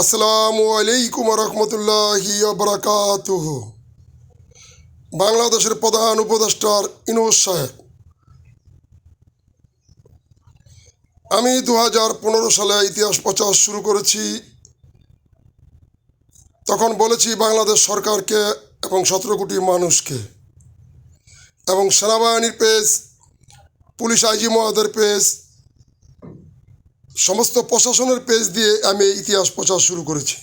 আসসালামু আলাইকুম রহমতুল্লাহি বারাকাতুহ। বাংলাদেশের প্রধান উপদেষ্টার ইনুস সাহেব, আমি 2015 সালে ইতিহাস প্রচার শুরু করেছি। তখন বলেছি বাংলাদেশ সরকারকে এবং 17 কোটি মানুষকে এবং সেনাবাহিনীর পেজ, পুলিশ আইজি মহোদয়ের পেজ, সমস্ত প্রশাসনের পেজ দিয়ে আমি ইতিহাস প্রচার শুরু করেছি।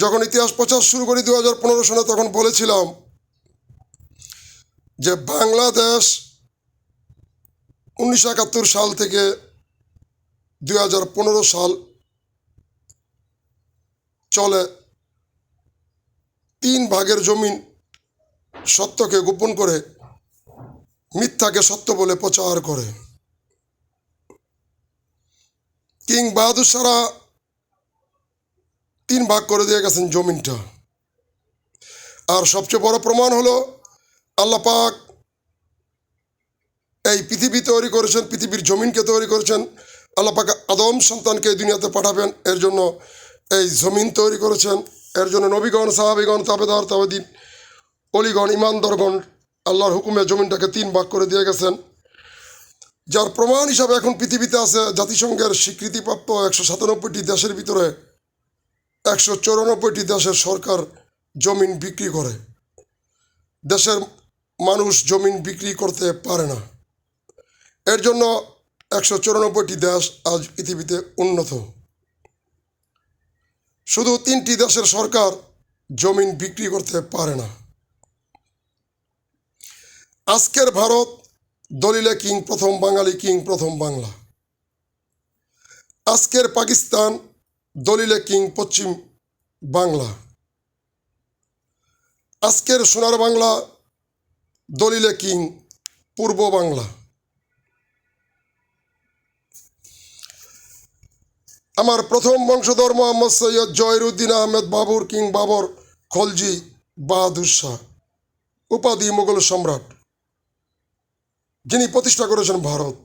যখন ইতিহাস প্রচার শুরু করি 2015 সালে, তখন বলেছিলাম যে বাংলাদেশ 1971 সাল থেকে 2015 সাল চলে 3 ভাগের জমিন সত্যকে গোপন করে মিথ্যাকে সত্য বলে প্রচার করে। কিং বাহাদুর শাহরা 3 ভাগ করে দিয়ে গেছেন জমিনটা। আর সবচেয়ে বড় প্রমাণ হলো আল্লাহ পাক এই পৃথিবী তৈরি করেছেন, পৃথিবীর জমিনকে তৈরি করেছেন। আল্লাহ পাক আদম সন্তানকে এই দুনিয়াতে পাঠাবেন, এর জন্য এই জমিন তৈরি করেছেন। এর জন্য নবীগণ, সাহাবিগণ, তাবেদার, তাবেদিন, অলিগণ, ইমানদারগণ আল্লাহর হুকুমে জমিনটাকে 3 ভাগ করে দিয়ে গেছেন। যার প্রমাণ হিসাবে এখন পৃথিবীতে আছে জাতিসংঘের স্বীকৃতিপ্রাপ্ত 197টি দেশের ভিতরে 194টি দেশের সরকার জমিন বিক্রি করে। দেশের মানুষ জমিন বিক্রি করতে পারে না। এর জন্য 194টি দেশ আজ পৃথিবীতে উন্নত। শুধু 3টি দেশের সরকার জমিন বিক্রি করতে পারে না। আজকের ভারত দলিলে কিং, প্রথম বাঙালি, কিং প্রথম বাংলা। আজকের পাকিস্তান দলিলে কিং, পশ্চিম বাংলা। আজকের সোনার বাংলা দলিলে কিং, পূর্ব বাংলা। আমার প্রথম বংশধর মোহাম্মদ সৈয়দ জহিরুদ্দিন আহমেদ বাবর, কিং বাবর খলজি বাহাদুর শাহ, উপাধি মোগল সম্রাট, যিনি প্রতিষ্ঠা করেছেন ভারত,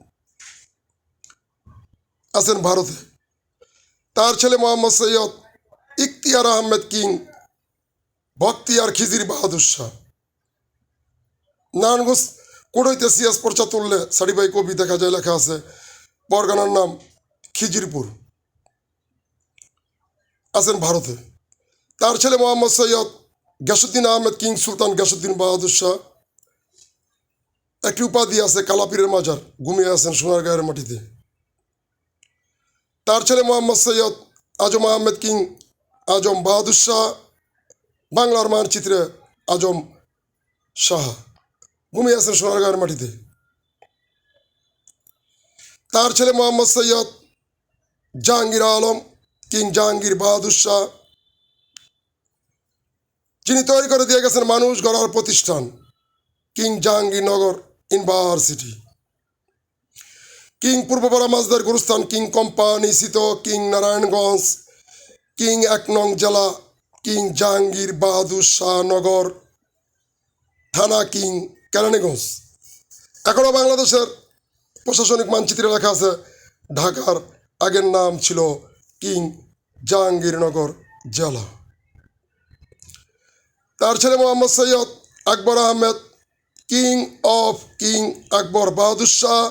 আছেন ভারতে। তার ছেলে মোহাম্মদ সৈয়দ ইখতিয়ার আহমেদ, কিং বখতিয়ার খিজির বাহাদুর শাহ। নারায়ণগঞ্জ কোড়ইতে সিয়াস পর্চা তুললে সাড়িবাই কবি দেখা যায়, লেখা আছে পরগনার নাম খিজিরপুর, আছেন ভারতে। তার ছেলে মোহাম্মদ সৈয়দ গিয়াসউদ্দিন আহমেদ, কিং সুলতান গিয়াসউদ্দিন বাহাদুর শাহ। একটি উপাধি আছে কালাপীরের মাজার, ঘুমিয়ে আছেন সোনারগাঁয়ের মাটিতে। তার ছেলে মোহাম্মদ সৈয়দ আজম আহমেদ, কিং আজম বাহাদুর শাহ, বাংলার মানচিত্রে আজম শাহ, ঘুমিয়ে আছেন সোনারগাঁয়ের মাটিতে। তার ছেলে মোহাম্মদ সৈয়দ জাহাঙ্গীর আলম, কিং জাহাঙ্গীর বাহাদুর শাহ, যিনি তৈরি করে দিয়ে গেছেন মানুষ গড়ার প্রতিষ্ঠান, king Jahangirnagar university. King Purbapara মাঝদের গুরুস্থান, কিং কোম্পানি সিত, কিং নারায়ণগঞ্জ, কিং 1 নং জেলা, কিং জাহাঙ্গীর বাহাদুর শাহ নগর, থানা কিং কেরানীগঞ্জ। এখনও বাংলাদেশের প্রশাসনিক মানচিত্রে লেখা আছে ঢাকার আগের নাম ছিল কিং জাহাঙ্গীরনগর জেলা। তার ছেলে মোহাম্মদ সৈয়দ আকবর আহমেদ, কিং অফ কিং আকবর বাহাদুর শাহ,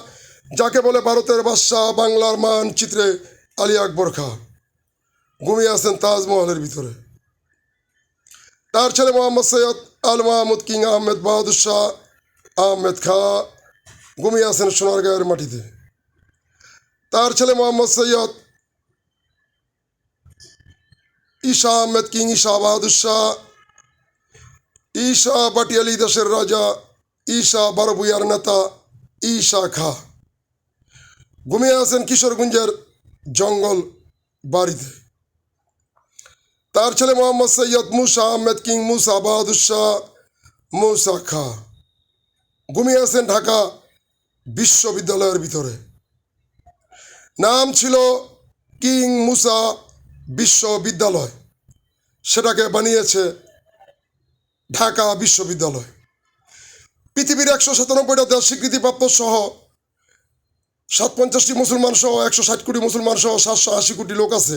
যাকে বলে ভারতের বাদশাহ, বাংলার মানচিত্রে আলী আকবর খাঁ, ঘুমিয়ে আছেন তাজমহলের ভিতরে। তার ছেলে মোহাম্মদ সৈয়দ আল মাহমুদ, কিং আহমেদ বাহাদুর শাহ আহমেদ খাঁ, ঘুমিয়ে আছেন সোনারগাঁয়ের মাটিতে। তার ছেলে মোহাম্মদ সৈয়দ ঈশা আহমেদ, কিং ঈশা বাহাদুর শাহ, ঈশা বাটিয়ালি দেশের রাজা, ঈশা 12 ভূঁইয়ার নেতা ঈশা খাঁ, ঘুমিয়ে আছেন কিশোরগঞ্জের জঙ্গল বাড়িতে। তার ছেলে মোহাম্মদ সৈয়দ মুসা আহমেদ, কিং মুসা বাহাদুর শাহ মুসা খাঁ, ঘুমিয়ে আছেন ঢাকা বিশ্ববিদ্যালয়ের ভিতরে। নাম ছিল কিং মুসা বিশ্ববিদ্যালয়, সেটাকে বানিয়েছে ঢাকা বিশ্ববিদ্যালয়। পৃথিবীর 197টা দেশ স্বীকৃতিপ্রাপ্ত সহ 57টি মুসলমান সহ 160 কোটি মুসলমান সহ 780 কোটি লোক আছে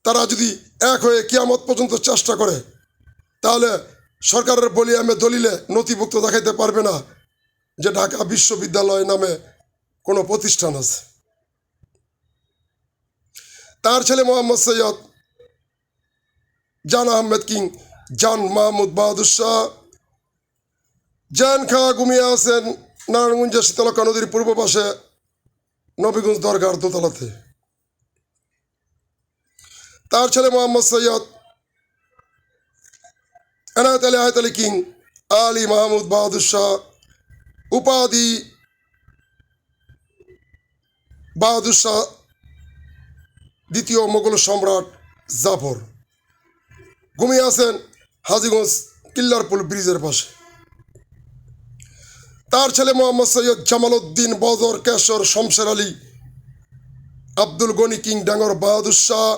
তারা যদি এক হয়ে কিয়ামত পর্যন্ত চেষ্টা করে, তাহলে সরকারের বলিয়ামে দলিলে নথিভুক্ত দেখাইতে পারবে না যে ঢাকা বিশ্ববিদ্যালয় নামে কোনো প্রতিষ্ঠান আছে। তার ছেলে মোহাম্মদ সৈয়দ জান আহমেদ কিং জান মাহমুদ বাহাদুর শাহ জান খা ঘুমিয়ে আছেন নারায়ণগঞ্জের শীতলক্ষা নদীর পূর্ব পাশে নবীগঞ্জ দরগার দোতলাতে। তার ছেলে মোহাম্মদ সৈয়দ এনায়েত আলী আয়াত আলী কিং আলী মাহমুদ বাহাদুর শাহ উপাধি বাহাদুর শাহ দ্বিতীয় মোগল সম্রাট জাফর ঘুমিয়ে আছেন হাজীগঞ্জ কিল্লারপুল ব্রিজের পাশে। তার ছেলে মোহাম্মদ সৈয়দ জামাল উদ্দিন বদর কেশর শমশের আলী আব্দুল গনি কিং ডাঙ্গর বাহাদুর শাহ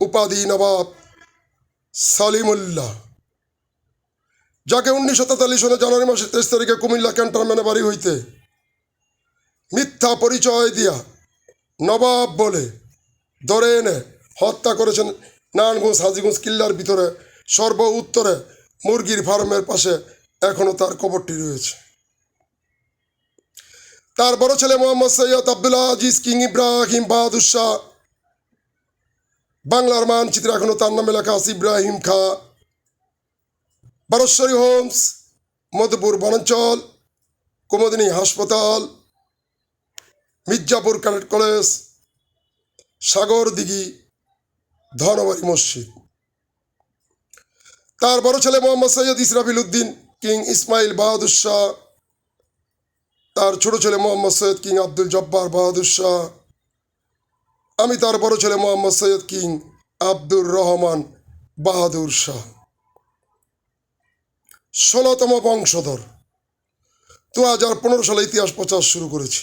উপাধি নবাব সালিমুল্লাহ, যাকে 1943 সনে জানুয়ারি মাসের 23 তারিখে কুমিল্লা ক্যান্টনমেন্টে বাড়ি হইতে মিথ্যা পরিচয় দিয়া নবাব বলে ধরে এনে হত্যা করেছেন নারায়ণগঞ্জ হাজীগঞ্জ কিল্লার ভিতরে সর্ব উত্তরে মুরগির ফার্মের পাশে এখনও তার কবরটি রয়েছে। তার বড় ছেলে মোহাম্মদ সৈয়দ আব্দুল আজিজ কিং ইব্রাহিম বাহাদুর শাহ, বাংলার মানচিত্রে এখনও তার নামে লেখা আছে ইব্রাহিম খা, বারশ্বরী হোমস, মধুপুর বনাঞ্চল, কুমুদিনী হাসপাতাল, মির্জাপুর ক্যাডেট কলেজ, সাগর দিঘি, ধনবাড়ি মসজিদ। তার বড় ছেলে মোহাম্মদ সৈয়দ ইসরাফিল উদ্দিন কিং ইসমাইল বাহাদুর শাহ, তার ছোট ছেলে মোহাম্মদ সৈয়দ কিং আব্দুল জব্বার বাহাদুর শাহ, আমি তার বড় ছেলে মোহাম্মদ সৈয়দ কিং আব্দুর রহমান বাহাদুর শাহ, 16তম বংশধর। 2015 সালে ইতিহাস প্রচার শুরু করেছি।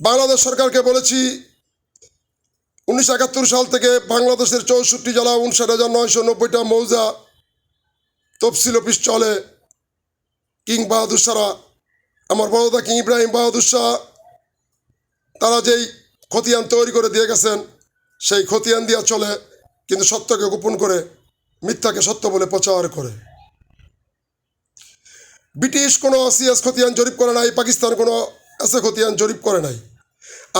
বাংলাদেশ সরকারকে বলেছি 1971 সাল থেকে বাংলাদেশের 64 জেলা 59,990টা মৌজা তফসিল অফিস চলে। কিং বাহাদুর শাহরা, আমার বড়দা কিং ইব্রাহিম বাহাদুর শাহ, তারা যেই খতিয়ান তৈরি করে দিয়ে গেছেন সেই খতিয়ান দিয়া চলে, কিন্তু সত্যকে গোপন করে মিথ্যাকে সত্য বলে প্রচার করে। ব্রিটিশ কোনো সিএস খতিয়ান জরিপ করে নাই, পাকিস্তান কোনো এসে খতিয়ান জরিপ করে নাই।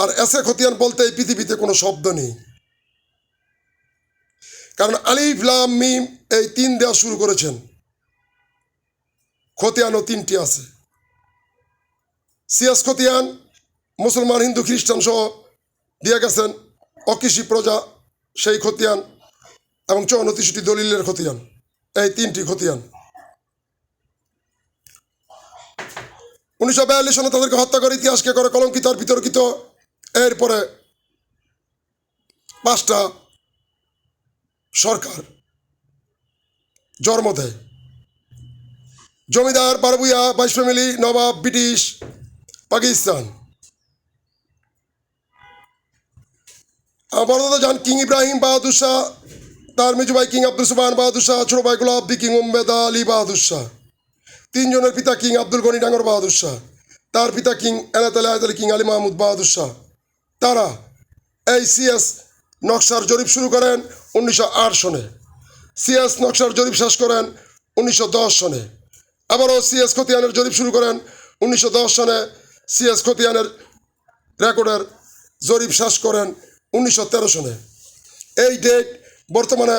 আর এসে খতিয়ান বলতে এই পৃথিবীতে কোনো শব্দ নেই, কারণ আলিফ লাম মিম এই 3 দেওয়া শুরু করেছেন। খতিয়ানও 3টি আছে। সিএস খতিয়ান মুসলমান হিন্দু খ্রিস্টান সহ দিয়ে গেছেন, অকৃষি প্রজা সেই খতিয়ান, এবং 54টি দলিলের খতিয়ান, এই 3টি খতিয়ান। 1942 সনে তাদেরকে হত্যা করে ইতিহাসকে করে কলঙ্কিত আর বিতর্কিত। এরপরে 5টা সরকার জন্ম দেয়, জমিদার, বারবুইয়া, বাইশ ফ্যামিলি, নবাব, ব্রিটিশ, পাকিস্তান। বড় দাদা যান কিং ইব্রাহিম বাহাদুর শাহ, তার মেজু ভাই কিং আব্দুল সুবহান বাহাদুর শাহ, ছোট ভাই গোলাবদি কিং উম্মেদ আলী বাহাদুর শাহ। 3 জনের পিতা কিং আব্দুল গনি ডাঙ্গর বাহাদুর শাহ, তার পিতা কিং এনায়েত আলী আয়াত আলী কিং আলী মাহমুদ বাহাদুর শাহ। তারা এই সিএস নকশার জরিপ শুরু করেন 1908 সনে, সিএস নকশার জরিপ শেষ করেন 1910 সনে, আবারও সিএস খতিয়ানের জরিপ শুরু করেন 1910 সনে, সিএস খতিয়ানের রেকর্ডের জরিপ শেষ করেন 1913 সনে। এই ডেট বর্তমানে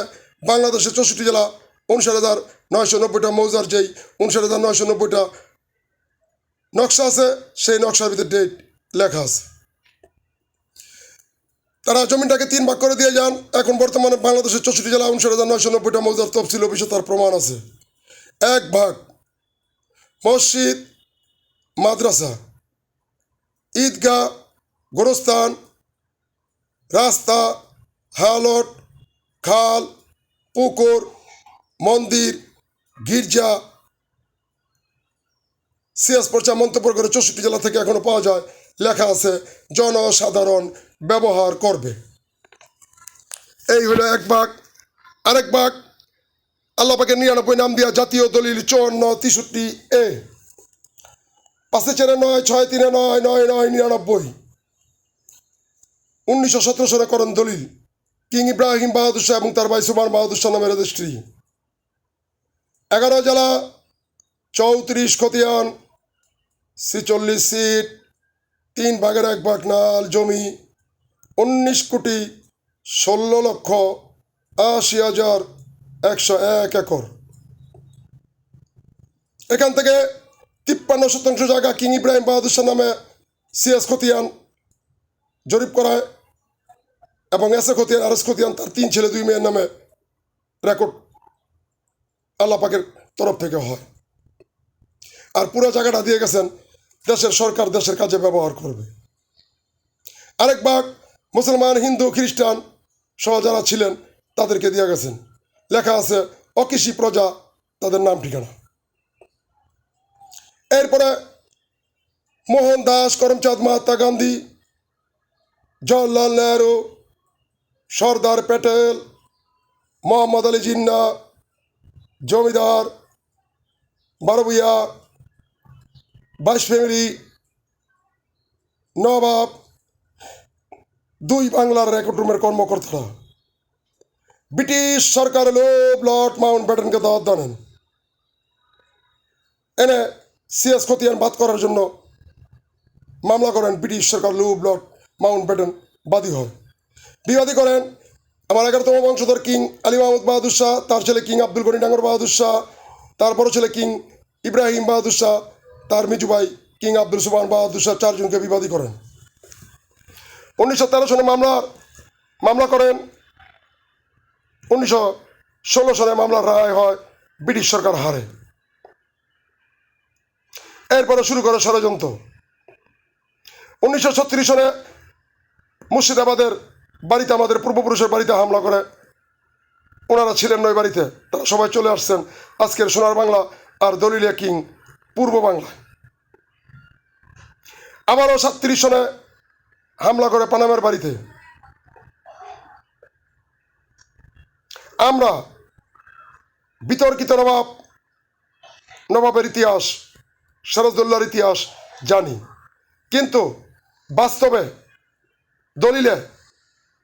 বাংলাদেশের 64 জেলা 59,990টা মৌজার যেই 59,990টা নকশা আছে সেই নকশার ভিতরে ডেট লেখা আছে। তারা জমিনটাকে 3 ভাগ করে দিয়ে যান। এখন বর্তমানে বাংলাদেশের 64 জেলা 59,990টা মৌজার তফসিল অফিসে তার প্রমাণ আছে। 1 ভাগ মসজিদ, মাদ্রাসা, ঈদগাহ, গোরস্থান, রাস্তা, হালট, খাল, পুকুর, মন্দির, গির্জা, সিএস পর্চা মন্তব্য করে 64 জেলা থেকে এখনো পাওয়া যায়, লেখা আছে জনসাধারণ ব্যবহার করবে। এই হলো 1 ভাগ। আরেক ভাগ আল্লাহ পাকের 99 নাম দিয়া জাতীয় দলিল 5463A, 5-4-9, 6-3-9, 9-9-99, 1917 সনে করেন দলিল। কিং ইব্রাহিম বাহাদুর শাহ এবং তার ভাই সুবান বাহাদুর শাহ নামের রেজিস্ট্রি। 11 জেলা, 34 খতিয়ান, 46 সিট, 3 ভাগের 1 ভাগ নাল জমি, 19,16,80,101 একর। এখান থেকে 53% জায়গা কিং ইব্রাহিম বাহাদুর শাহ নামে সিএস খতিয়ান জরিপ করায় এবং এসএ খতিয়ান আর এস খতিয়ান তার 3 ছেলে 2 মেয়ের নামে রেকর্ড আল্লাহ পাকের তরফ থেকে হয়। আর পুরো জায়গাটা দিয়ে গেছেন দেশের সরকার দেশের কাজে ব্যবহার করবে। আরেক ভাগ মুসলমান, হিন্দু, খ্রিস্টান সহ যারা ছিলেন তাদেরকে দিয়ে গেছেন। লেখা আছে অকৃষি প্রজা, তাদের নাম ঠিকানা। এরপরে মোহনদাস করমচাঁদ, মহাত্মা গান্ধী, জওহরলাল নেহরু, সর্দার প্যাটেল, মোহাম্মদ আলী জিন্না, জমিদার, বারবুইয়া, বাইশ ফ্যামিলি, নবাব, 2 বাংলার রেকর্ড রুমের কর্মকর্তারা ব্রিটিশ সরকার লর্ড মাউন্ট ব্যাটেনকে দাওয়াত দেন, এনে সিএস খতিয়ান বাদ করার জন্য মামলা করেন। ব্রিটিশ সরকার লর্ড মাউন্ট ব্যাটেন বাদী হয়। বিবাদী করেন আমার 11তম বংশধর কিং আলী মাহমুদ বাহাদুর শাহ, তার ছেলে কিং আব্দুল গনি ডাঙ্গর বাহাদুর শাহ, তার বড় ছেলে কিং ইব্রাহিম বাহাদুর শাহ, তার মেজু ভাই কিং আব্দুল সুবহান বাহাদুর শাহ, 4 জনকে বিবাদী করেন। 1913 সনে মামলা করেন। 1916 সনে মামলার রায় হয়, ব্রিটিশ সরকার হারে। এরপরে শুরু করে ষড়যন্ত্র। 1936 সনে মুর্শিদাবাদের বাড়িতে, আমাদের পূর্বপুরুষের বাড়িতে হামলা করে। ওনারা ছিলেন নয় বাড়িতে, তারা সবাই চলে আসছেন আজকের সোনার বাংলা আর দলিলিয়া কিং পূর্ব বাংলায়। আবারও 37 সনে হামলা করে পানামের বাড়িতে। আমরা বিতর্কিত নবাবের ইতিহাস, সিরাজউদ্দৌলার ইতিহাস জানি, কিন্তু বাস্তবে দলিলে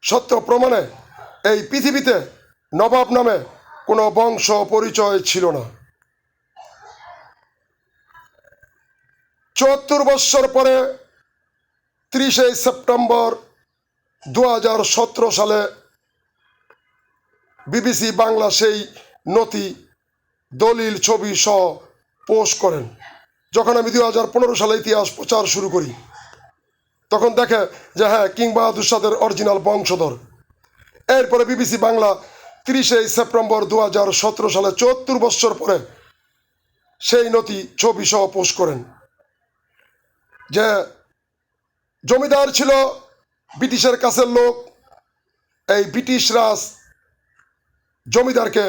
সত্য প্রমাণে এই পৃথিবীতে নবাব নামে কোনো বংশ পরিচয় ছিল না। 74 বৎসর পরে 30 সেপ্টেম্বর 2017 সালে বিবিসি বাংলা সেই নথি, দলিল, ছবি সহ পোস্ট করেন। যখন আমি 2015 সালে ইতিহাস প্রচার শুরু করি, তখন দেখে যে হ্যাঁ, কিং বাহাদুর শাহের অরিজিনাল বংশধর। এরপরে বিবিসি বাংলা 30 সেপ্টেম্বর 2017 সালে 74 বৎসর পরে সেই নথি, ছবি সহ পোস্ট করেন যে জমিদার ছিল ব্রিটিশের কাছের লোক। এই ব্রিটিশ রাজ জমিদারকে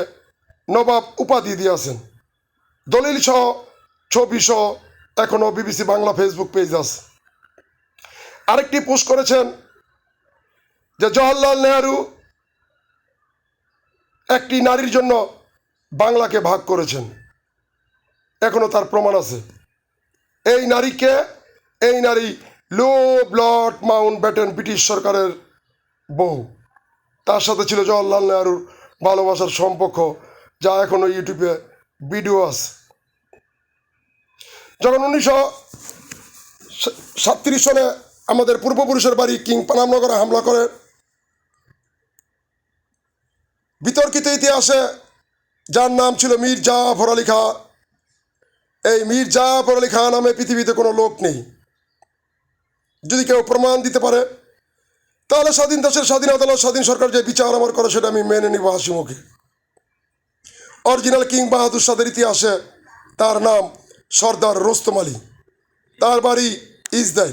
নবাব উপাধি দিয়েছেন। দলিল সহ, ছবি সহ এখনও বিবিসি বাংলা ফেসবুক পেজ আছে। আরেকটি পোস্ট করেছেন যে জওহরলাল নেহরু একটি নারীর জন্য বাংলাকে ভাগ করেছেন, এখনও তার প্রমাণ আছে। এই নারীকে, এই নারী লর্ড মাউন্ট ব্যাটেন, ব্রিটিশ সরকারের বউ। তার সাথে ছিল জওহরলাল নেহরুর ভালোবাসার সম্পর্ক, যা এখনও ইউটিউবে ভিডিও আছে। যখন 1937 সনে আমাদের পূর্বপুরুষের বাড়ি কিং পানামনগরে হামলা করে, বিতর্কিত ইতিহাসে যার নাম ছিল মীর জাফর আলী খাঁ, এই মীর জাফর আলী খাঁ নামে পৃথিবীতে কোনো লোক নেই। যদি কেউ প্রমাণ দিতে পারে তাহলে স্বাধীন দেশের স্বাধীন আদালত, স্বাধীন সরকার যে বিচার আমার করে সেটা আমি মেনে নিব হাসি মুখে। অরিজিনাল কিং বাহাদুর শাহের ইতিহাসে তার নাম সর্দার রুস্তম আলী, তার বাড়ি ইসদাই।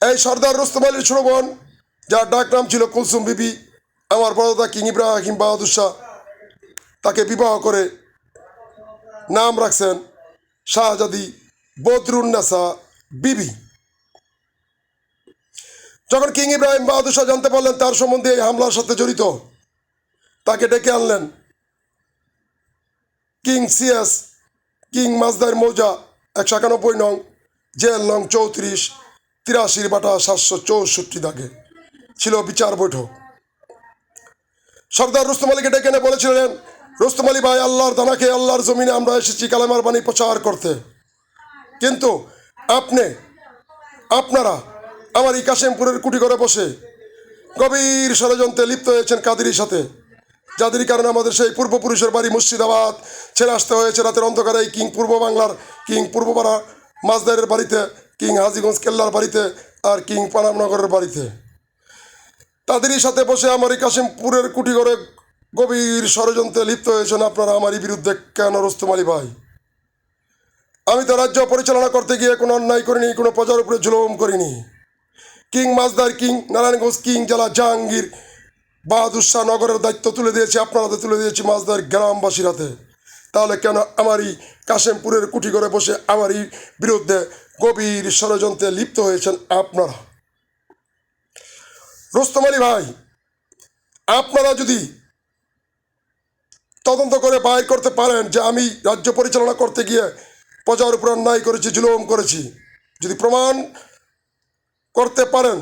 এই সর্দার রুস্তম আলীর ছোট বোন, যার ডাক নাম ছিল কুলসুম বিবি, আমার বড়দাদা কিং ইব্রাহিম বাহাদুর শাহ তাকে বিবাহ করে নাম রাখছেন শাহজাদি বদরুন্নেসা বিবি। যখন কিং ইব্রাহিম বাহাদুর শাহ জানতে পারলেন তার সম্বন্ধে এই হামলার সাথে জড়িত, তাকে ডেকে আনলেন কিং সিএস, কিং মাজদার মৌজা 191 নং, জেল নং 34, 83/764 দাগে ছিল বিচার বৈঠক। সর্দার রুস্তম আলীকে ডেকে এনে বলেছিলেন, রুস্তম আলী ভাই, আল্লাহর দানাকে আল্লাহর জমিনে আমরা এসেছি কালেমার বাণী প্রচার করতে, কিন্তু আপনারা আমার এই কাশিমপুরের কুটি করে বসে গভীর ষড়যন্ত্রে লিপ্ত হয়েছেন কাদেরীর সাথে, যাদের কারণে আমাদের সেই পূর্বপুরুষের বাড়ি মুর্শিদাবাদ ছেড়ে আসতে হয়েছে রাতের অন্ধকারে এই কিং পূর্ব বাংলার, কিং পূর্বপাড়া মাছদারের বাড়িতে, কিং হাজীগঞ্জ কেল্লার বাড়িতে, আর কিং পানামনগরের বাড়িতে। তাদেরই সাথে বসে আমার এই কাশিমপুরের কুটি করে গভীর ষড়যন্ত্রে লিপ্ত হয়েছেন আপনারা আমারই বিরুদ্ধে। কেন রুস্তম আলী ভাই? আমি তো রাজ্য পরিচালনা করতে গিয়ে কোনো অন্যায় করিনি, কোনো প্রজার উপরে জুলুম করিনি। কিং মাছদার, কিং নারায়ণগঞ্জ, কিং জেলা জাহাঙ্গীর বাহাদুর শাহ নগরের দায়িত্ব তুলে দিয়েছি আপনার হাতে, তুলে দিয়েছি মাছদার গ্রামবাসীর হাতে। তাহলে কেন আমারই কাশিমপুরের কুটি করে বসে আমারই বিরুদ্ধে গভীর ষড়যন্ত্রে লিপ্ত হয়েছেন আপনারা? রুস্তম আলী ভাই, আপনারা যদি তদন্ত করে বাইর করতে পারেন যে আমি রাজ্য পরিচালনা করতে গিয়ে প্রজার উপর অন্যায় করেছি, জুলুম করেছি, যদি প্রমাণ করতে পারেন,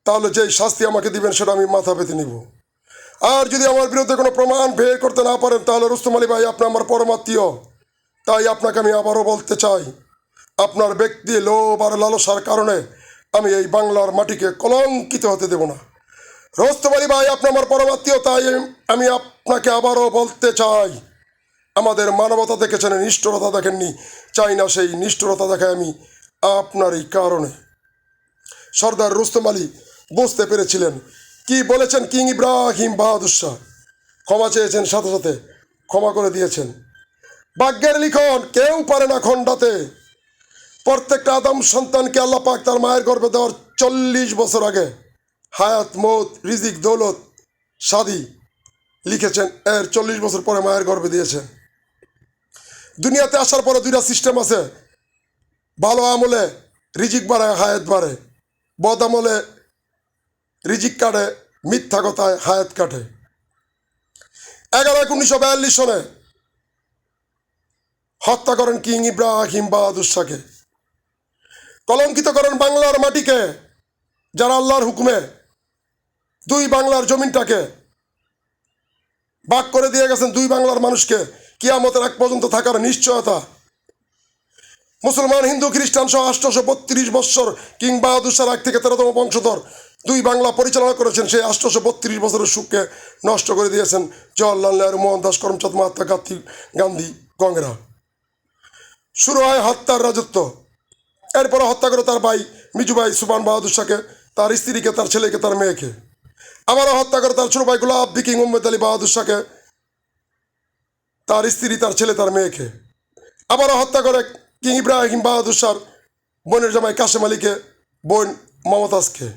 তাহলে যেই শাস্তি আমাকে দিবেন সেটা আমি মাথা পেতে নিব। আর যদি আমার বিরুদ্ধে কোনো প্রমাণ বের করতে না পারেন, তাহলে রুস্তম আলী ভাই, আপনি আমার পরমাত্মীয়, তাই আপনাকে আমি আবারও বলতে চাই, আপনার ব্যক্তি লোভ আর লালসার কারণে আমি এই বাংলার মাটিকে কলঙ্কিত হতে দেব না। রুস্তম আলী ভাই, আপনি আমার পরমাত্মীয়, তাই আমি আপনাকে আবারও বলতে চাই, আমাদের মানবতা দেখেছেন, নিষ্ঠুরতা দেখেননি, চাই না সেই নিষ্ঠুরতা দেখায় আমি আপনার এই কারণে। সর্দার রুস্তম আলী বুঝতে পেরেছিলেন কি বলেছেন। কিং ইব্রাহিম বাহাদুর শাহ ক্ষমা চেয়েছেন, সাথে সাথে ক্ষমা করে দিয়েছেন। ভাগ্যের লিখন কেউ পারে না খণ্ডাতে। প্রত্যেকটা আদম সন্তানকে আল্লাহ পাক তার মায়ের গর্ভে দেওয়ার 40 বছর আগে হায়াত, মৌত, রিজিক, দৌলত, শাদি লিখেছেন, এর 40 বছর পরে মায়ের গর্ভে দিয়েছেন। দুনিয়াতে আসার পরে দুইটা সিস্টেম আছে, ভালো আমলে রিজিক বাড়ায়, হায়াত বাড়ে, বদ আমলে রিজিক কাটে, মিথ্যা কথায় হায়াত কাটে। 11/1942 সনে হত্যা করেন কিং ইব্রাহিম বাহাদুর শাহকে, কলঙ্কিত করেন বাংলার মাটিকে, যারা আল্লাহর হুকুমে দুই বাংলার জমিনটাকে ভাগ করে দিয়ে গেছেন দুই বাংলার মানুষকে কিয়ামতের আগ পর্যন্ত থাকার নিশ্চয়তা। মুসলমান, হিন্দু, খ্রিস্টান সহ 832 বৎসর কিং বাহাদুর শাহ 1 থেকে 13তম বংশধর দুই বাংলা পরিচালনা করেছেন। সেই 832 বছরের সুখকে নষ্ট করে দিয়েছেন জওয়াহরলাল নেহরু, মোহনদাস করমচাঁদ, মহাত্মা গান্ধী, গঙ্গরা। শুরু হয় হত্যার রাজত্ব। এরপরে হত্যা করে তার ভাই মিজুভাই সুবান বাহাদুর শাহকে, তার স্ত্রীকে, তার ছেলেকে, তার মেয়েকে। আবারও হত্যা করে তার ছোট ভাই গোলাপ কিং মোহাম্মদ আলী বাহাদুর শাহকে, তার স্ত্রী, তার ছেলে, তার মেয়েকে। আবারও হত্যা করে কিং ইব্রাহিম বাহাদুর শাহর বোনের জামাই কাশেম আলীকে, বোন মমতাজকে।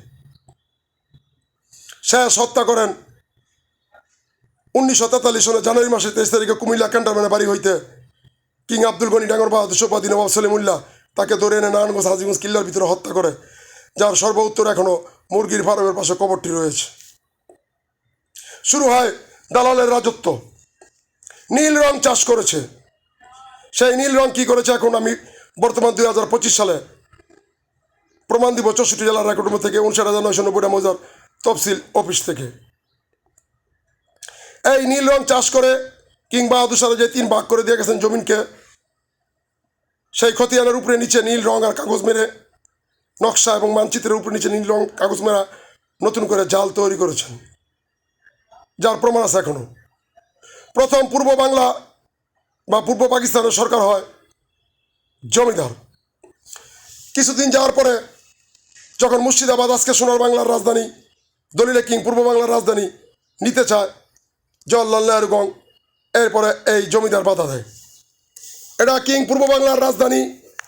শেষ হত্যা করেন 1943 সনে জানুয়ারি মাসের 23 তারিখে কুমিল্লা ক্যান্টনমেন্টে বাড়ি হইতে কিং আব্দুল গনি ডাঙ্গর বাহাদুর সোপাদি নবাব সলিমুল্লাহ তাকে ধরে এনে নারায়ণগঞ্জ হাজীগঞ্জ কিল্লার ভিতরে হত্যা করে, যার সর্বোত্তর এখনও মুরগির ফার্মের পাশে কবরটি রয়েছে। শুরু হয় দালালের রাজত্ব। নীল রং চাষ করেছে। সেই নীল রং কী করেছে এখন আমি বর্তমান 2025 সালে প্রমাণ দিব 64 জেলার রেকর্ড থেকে 59,990 মৌজার তফসিল অফিস থেকে। এই নীল রং চাষ করে কিং বাহাদুর শাহ যে 3 ভাগ করে দিয়ে গেছেন জমিনকে, সেই খতিয়ানের উপরে নিচে নীল রং আর কাগজ মেরে, নকশা এবং মানচিত্রের উপরে নিচে নীল রং কাগজ মেরা নতুন করে জাল তৈরি করেছেন, যার প্রমাণ আছে এখনো। প্রথম পূর্ব বাংলা বা পূর্ব পাকিস্তানের সরকার হয় জমিদার। কিছুদিন যাওয়ার পরে যখন মুর্শিদাবাদ, আজকে সোনার বাংলার রাজধানী, দলিলে কিং পূর্ব বাংলার রাজধানী নিতে চায় জওয়াহরলাল নেহরু গং, এরপরে এই জমিদার বাধা দেয়। এটা কিং পূর্ব বাংলার রাজধানী,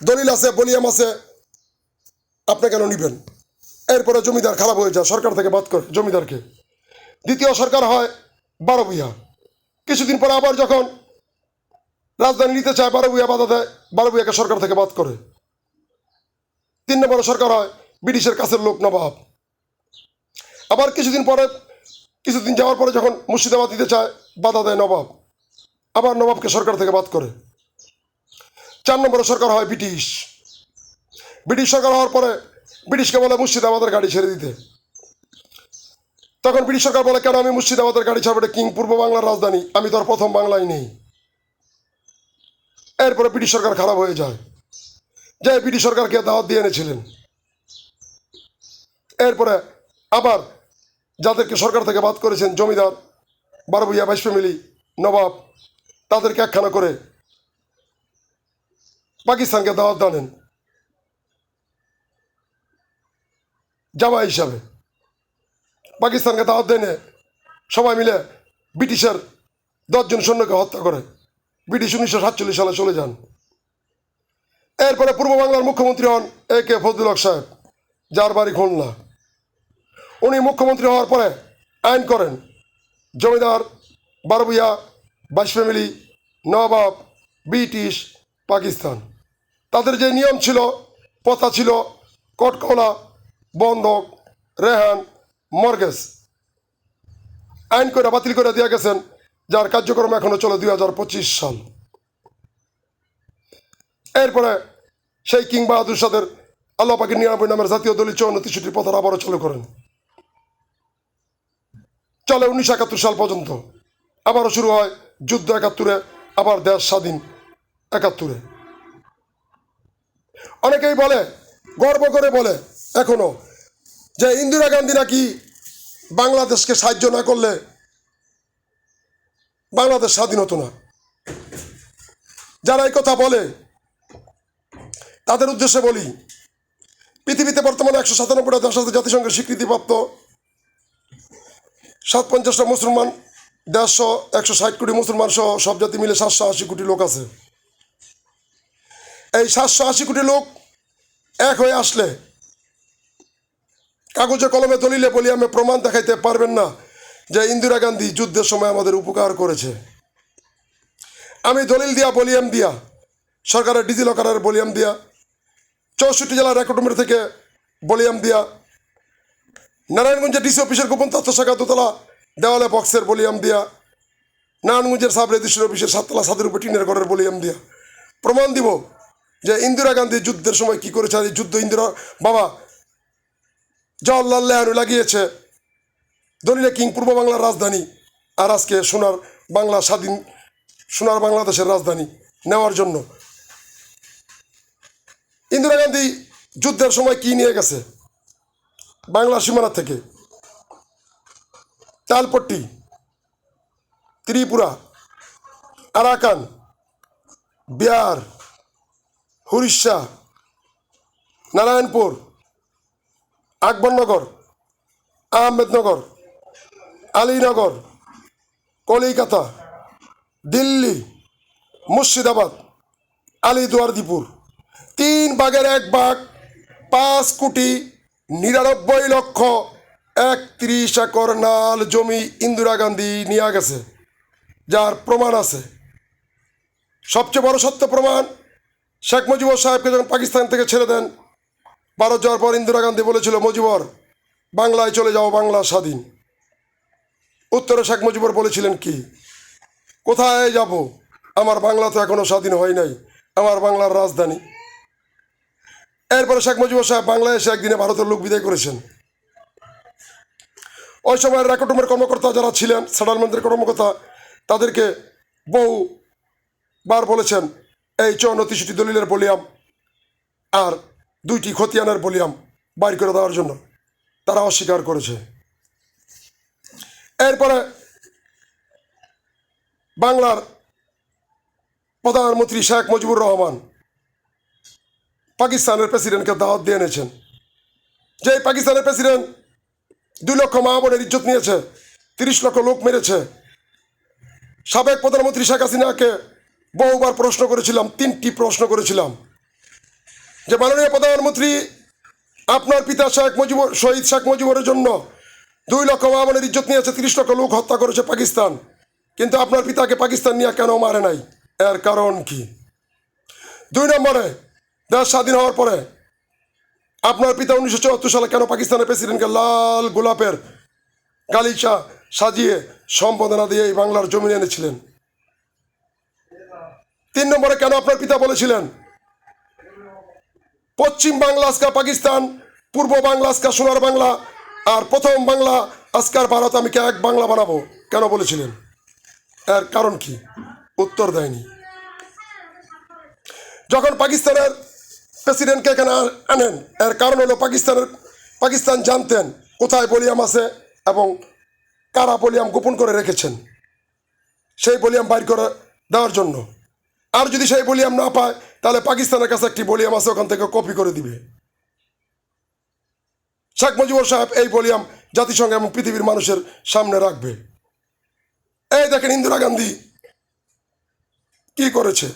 দলিল আছে, বলিয়াম আছে, আপনি কেন নিবেন? এরপরে জমিদার খারাপ হয়ে যায়, সরকার থেকে বাদ করে জমিদারকে। দ্বিতীয় সরকার হয় বারোভূঁইয়া। কিছুদিন পরে আবার যখন রাজধানী নিতে চায় বারোভূঁইয়া বাধা দেয়, বারোভূঁইয়াকে সরকার থেকে বাদ করে। 3 নম্বরে সরকার হয় ব্রিটিশের কাছের লোক নবাব। আবার কিছুদিন যাওয়ার পরে যখন মুর্শিদাবাদ দিতে চায় বাধা দেয় নবাব, আবার নবাবকে সরকার থেকে বাদ করে। 4 নম্বরে সরকার হয় ব্রিটিশ সরকার হওয়ার পরে ব্রিটিশকে বলে মুর্শিদাবাদের গাড়ি ছেড়ে দিতে। তখন ব্রিটিশ সরকার বলে, কেন আমি মুর্শিদাবাদের গাড়ি ছাড়বো, কিং পূর্ব বাংলার রাজধানী, আমি তো আর প্রথম বাংলায় নেই। এরপরে ব্রিটিশ সরকার খারাপ হয়ে যায়, যে ব্রিটিশ সরকারকে দাওয়াত দিয়ে এনেছিলেন। এরপরে আবার যাদেরকে সরকার থেকে বাদ করেছেন, জমিদার, বারবুইয়া, বাইশ ফ্যামিলি, নবাব, তাদেরকে একখানা করে পাকিস্তানকে দাওয়াত দেন জামাই হিসাবে। পাকিস্তানকে দাওয়াত দেনে সবাই মিলে ব্রিটিশের 10 জন সৈন্যকে হত্যা করে ব্রিটিশ 1947 সালে চলে যান। এরপরে পূর্ব বাংলার মুখ্যমন্ত্রী হন AK ফজলুল হক সাহেব, যার বাড়ি খুলনা। উনি মুখ্যমন্ত্রী হওয়ার পরে আইন করেন, জমিদার, বারবুইয়া, বাইশ ফ্যামিলি, নবাব, ব্রিটিশ, পাকিস্তান, তাদের যে নিয়ম ছিল, প্রথা ছিল, কটকলা, বন্ধক, রেহান, মর্গেজ, আইন করে বাতিল করে দিয়ে গেছেন, যার কার্যক্রম এখনো চলে 2025 সাল। এরপরে সেই কিং বাহাদুর শাহের আল্লাহ পাকের 99 নামের জাতীয় দলিল 54-63 প্রথা আবারও চালু করেন, চলে 1971 সাল পর্যন্ত। আবারও শুরু হয় যুদ্ধ 71-এ, আবার দেশ স্বাধীন 71-এ। অনেকেই বলে, গর্ব করে বলে এখনো, যে ইন্দিরা গান্ধী নাকি বাংলাদেশকে সাহায্য না করলে বাংলাদেশ স্বাধীন হতো না। যারা এই কথা বলে তাদের উদ্দেশ্যে বলি, পৃথিবীতে বর্তমানে 197টা দেশ আছে জাতিসংঘের স্বীকৃতিপ্রাপ্ত, 57টা মুসলমান দেশ সহ 160 কোটি মুসলমান সহ সব জাতি মিলে 780 কোটি লোক আছে। এই 780 কোটি লোক এক হয়ে আসলে কাগজে কলমে দলিলে বলিয়ামে প্রমাণ দেখাইতে পারবেন না যে ইন্দিরা গান্ধী যুদ্ধের সময় আমাদের উপকার করেছে। আমি দলিল দিয়া, বলিয়াম দিয়া, সরকারের ডিজিলকারের বলিয়াম দিয়া, 64 জেলার রেকর্ড রুমের থেকে বলিয়াম দিয়া, নারায়ণগঞ্জের ডিসি অফিসের গোপন তথ্য শাখা দোতলা দেওয়ালে বক্সের বলিয়াম দিয়া, নারায়ণগঞ্জের সাব রেজিস্ট্রার অফিসের 7 তলা ছাদের উপর টিনের ঘরের বলিয়াম দিয়া প্রমাণ দিব যে ইন্দিরা গান্ধী যুদ্ধের সময় কি করেছে। আর এই যুদ্ধ ইন্দিরা বাবা জওয়াহরলাল নেহরু লাগিয়েছে, দলিলে কিং পূর্ব বাংলার রাজধানী, আর আজকে সোনার বাংলা স্বাধীন, সোনার বাংলাদেশের রাজধানী নেওয়ার জন্য। ইন্দিরা গান্ধী যুদ্ধের সময় কি নিয়ে গেছে বাংলা সীমানা থেকে? তালপট্টি, ত্রিপুরা, আরাকান, বিহার, উড়িষ্যা, নারায়ণপুর, আকবরনগর, আহমেদনগর, আলীনগর, কলিকাতা, দিল্লি, মুর্শিদাবাদ, আলিদুয়ারদীপুর, 3 ভাগের 1 ভাগ, 5,99,31 একর নাল জমি ইন্দিরা গান্ধী নিয়ে গেছে, যার প্রমাণ আছে। সবচেয়ে বড় সত্য প্রমাণ, শেখ মুজিবুর সাহেবকে যখন পাকিস্তান থেকে ছেড়ে দেন, ভারত যাওয়ার পর ইন্দিরা গান্ধী বলেছিল, মুজিবর বাংলায় চলে যাও, বাংলা স্বাধীন। উত্তরে শেখ মুজিবুর বলেছিলেন কি, কোথায় যাব, আমার বাংলা তো এখনো স্বাধীন হয় নাই, আমার বাংলার রাজধানী। এরপরে শেখ মুজিবুর সাহেব বাংলায় এসে একদিনে ভারতের লোক বিদায় করেছেন। ওই সময়ের রেকর্ড রুমের কর্মকর্তা যারা ছিলেন, সেটেলমেন্টের কর্মকর্তা, তাদেরকে বহুবার বলেছেন এই 54-63 দলিলের বলিয়াম আর 2টি খতিয়ানের বলিয়াম বাইর করে দেওয়ার জন্য, তারা অস্বীকার করেছে। এরপরে বাংলার প্রধানমন্ত্রী শেখ মুজিবুর রহমান পাকিস্তানের প্রেসিডেন্টকে দাওয়াত দিয়ে এনেছেন, যে পাকিস্তানের প্রেসিডেন্ট 2 লক্ষ মা বোনের ইজ্জত নিয়েছে, 30 লক্ষ লোক মেরেছে। সাবেক প্রধানমন্ত্রী শেখ হাসিনাকে বহুবার প্রশ্ন করেছিলাম, 3টি প্রশ্ন করেছিলাম, যে মাননীয় প্রধানমন্ত্রী, আপনার পিতা শহীদ শেখ মুজিবুরের জন্য 2 লক্ষ মা বোনের ইজ্জত নিয়েছে, 30 লক্ষ লোক হত্যা করেছে পাকিস্তান, কিন্তু আপনার পিতাকে পাকিস্তান নিয়ে কেন মারে নাই, এর কারণ কি? 2 নম্বরে, দেশ স্বাধীন হওয়ার পরে আপনার পিতা 1974 সালে কেন পাকিস্তানের প্রেসিডেন্টকে লাল গোলাপের গালিচা সাজিয়ে সম্বোধনা দিয়ে এই বাংলার জমি এনেছিলেন? 3 নম্বরে, কেন আপনার পিতা বলেছিলেন পশ্চিম বাংলা আজকা পাকিস্তান, পূর্ব বাংলা আজকা সোনার বাংলা, আর প্রথম বাংলা আজকার ভারত আমি কে এক বাংলা বানাবো কেন বলেছিলেন? এর কারণ কি? উত্তর দেয়নি। যখন পাকিস্তানের প্রেসিডেন্টকে এখানে আনেন, এর কারণ হলো পাকিস্তান জানতেন কোথায় বলিয়াম আছে এবং কারা বলিয়াম গোপন করে রেখেছেন, সেই বলিয়াম বাইর করে দেওয়ার জন্য। আর যদি সেই বলিয়াম না পায় তাহলে পাকিস্তানের কাছে একটি বলিয়াম আছে, ওখান থেকে কপি করে দিবে। শেখ মুজিবুর সাহেব এই বলিয়াম জাতিসংঘ এবং পৃথিবীর মানুষের সামনে রাখবে। এই দেখেন ইন্দিরা গান্ধী কি করেছে।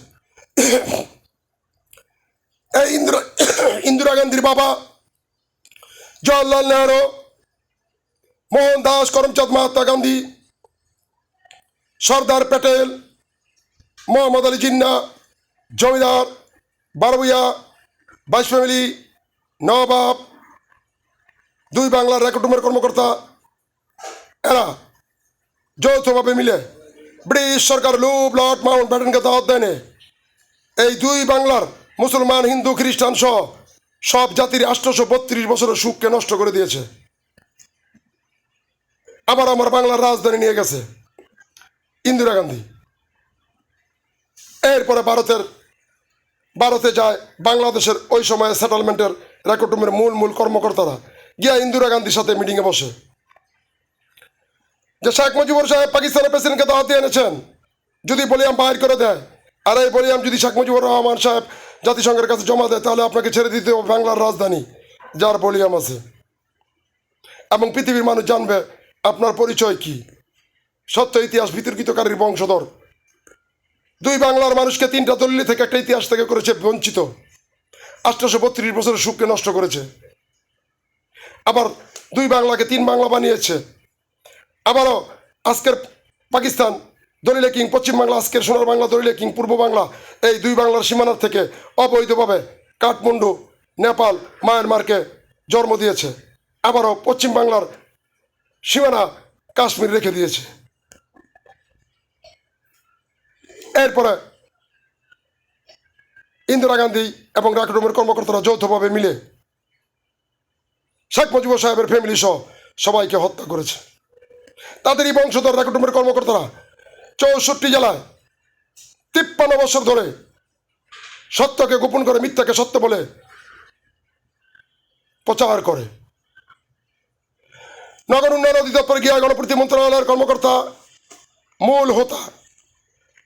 এই ইন্দিরা গান্ধীর বাবা জওয়াহরলাল নেহরু, মোহনদাস করমচাঁদ মহাত্মা গান্ধী, সর্দার প্যাটেল, মোহাম্মদ আলী জিন্না, জমিদার, বারবুইয়া, বাইশ ফ্যামিলি, নবাব, দুই বাংলার রেকর্ডরুমের কর্মকর্তা, এরা যৌথভাবে মিলে ব্রিটিশ সরকার লুপ লর্ড মাউন্ট ব্যাটেনকে দাওয়াত দেয়নি। এই দুই বাংলার মুসলমান, হিন্দু, খ্রিস্টান সহ সব জাতির 832 বছরের সুখকে নষ্ট করে দিয়েছে। আবার আমার বাংলার রাজধানী নিয়ে গেছে ইন্দিরা গান্ধী। এরপরে ভারতে যায় বাংলাদেশের ওই সময়ে সেটেলমেন্টের রেকর্ডরুমের মূল কর্মকর্তারা গিয়া ইন্দিরা গান্ধীর সাথে মিটিংয়ে বসে যে শেখ মুজিবুর সাহেব পাকিস্তানের প্রেসিডেন্টকে দাওয়াত দিয়ে এনেছেন, যদি বলিয়াম বাইর করে দেয় আর এই বলিয়াম যদি শেখ মুজিবুর রহমান সাহেব জাতিসংঘের কাছে জমা দেয় তাহলে আপনাকে ছেড়ে দিতে হবে বাংলার রাজধানী যার বলিয়াম আছে, এবং পৃথিবীর মানুষ জানবে আপনার পরিচয় কি, সত্য ইতিহাস বিতর্কিতকারীর বংশধর। দুই বাংলার মানুষকে 3টা দলিল থেকে একটা ইতিহাস থেকে করেছে বঞ্চিত, 832 বছরের সুখকে নষ্ট করেছে। আবার দুই বাংলাকে 3 বাংলা বানিয়েছে। আবারও আজকের পাকিস্তান দলিলে কিং পশ্চিম বাংলা, আজকের সোনার বাংলা দলিলে কিং পূর্ব বাংলা, এই দুই বাংলার সীমানার থেকে অবৈধভাবে কাঠমান্ডু, নেপাল, মায়ানমারকে জন্ম দিয়েছে। আবারও পশ্চিম বাংলার সীমানা কাশ্মীর রেখে দিয়েছে। এরপরে ইন্দিরা গান্ধী এবং রেকর্ডরুমের কর্মকর্তারা যৌথভাবে মিলে শেখ মুজিবুর সাহেবের ফ্যামিলি সহ সবাইকে হত্যা করেছে। তাদেরই বংশধর রেকর্ডরুমের কর্মকর্তারা 64 জেলায় 53 বছর ধরে সত্যকে গোপন করে মিথ্যাকে সত্য বলে প্রচার করে। নগর উন্নয়ন অধিদপ্তরে গিয়া গণপূর্তি মন্ত্রণালয়ের কর্মকর্তা, মূল হোতা,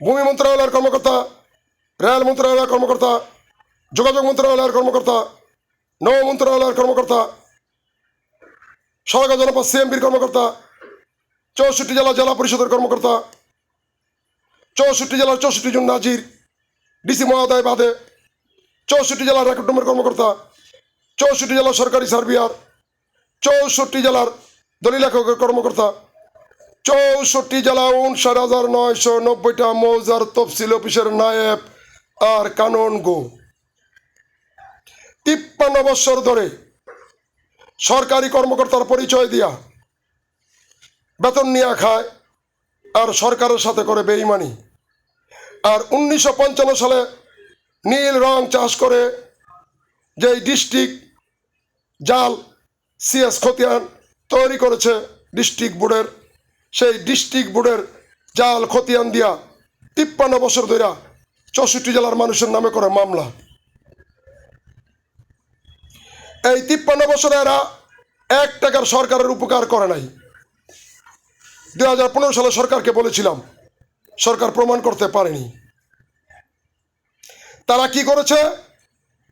ভূমি মন্ত্রণালয়ের কর্মকর্তা, রেল মন্ত্রণালয়ের কর্মকর্তা, যোগাযোগ মন্ত্রণালয়ের কর্মকর্তা, নৌ মন্ত্রণালয়ের কর্মকর্তা, সড়ক জনপথ সিএমপির কর্মকর্তা, 64 জেলা পরিষদের কর্মকর্তা, 64 জেলার 64 জন নাজির, ডিসি মহোদয় বাদে 64 জেলার রেকর্ডরুমের কর্মকর্তা, 64 জেলার সরকারি সার্ভিয়ার, 64 জেলার দলিলেখকের কর্মকর্তা, 64 জেলা 59,990টা মৌজার তফসিল অফিসের নায়েব আর কানন গো 53 বছর ধরে সরকারি কর্মকর্তার পরিচয় দিয়া বেতন নিয়ে খায় আর সরকারের সাথে করে বেইমানি। আর 1955 সালে নীল রং চাষ করে যেই ডিস্ট্রিক্ট জাল সিএস খতিয়ান তৈরি করেছে ডিস্ট্রিক্ট বোর্ডের, সেই ডিস্ট্রিক্ট বোর্ডের জাল খতিয়ান দিয়া 53 বছর ধরে 64 জেলার মানুষের নামে করে মামলা। এই 53 বছরে এরা 1 টাকার সরকারের উপকার করে নাই। 2015 সালে সরকারকে বলেছিলাম, সরকার প্রমাণ করতে পারেনি। তারা কি করেছে?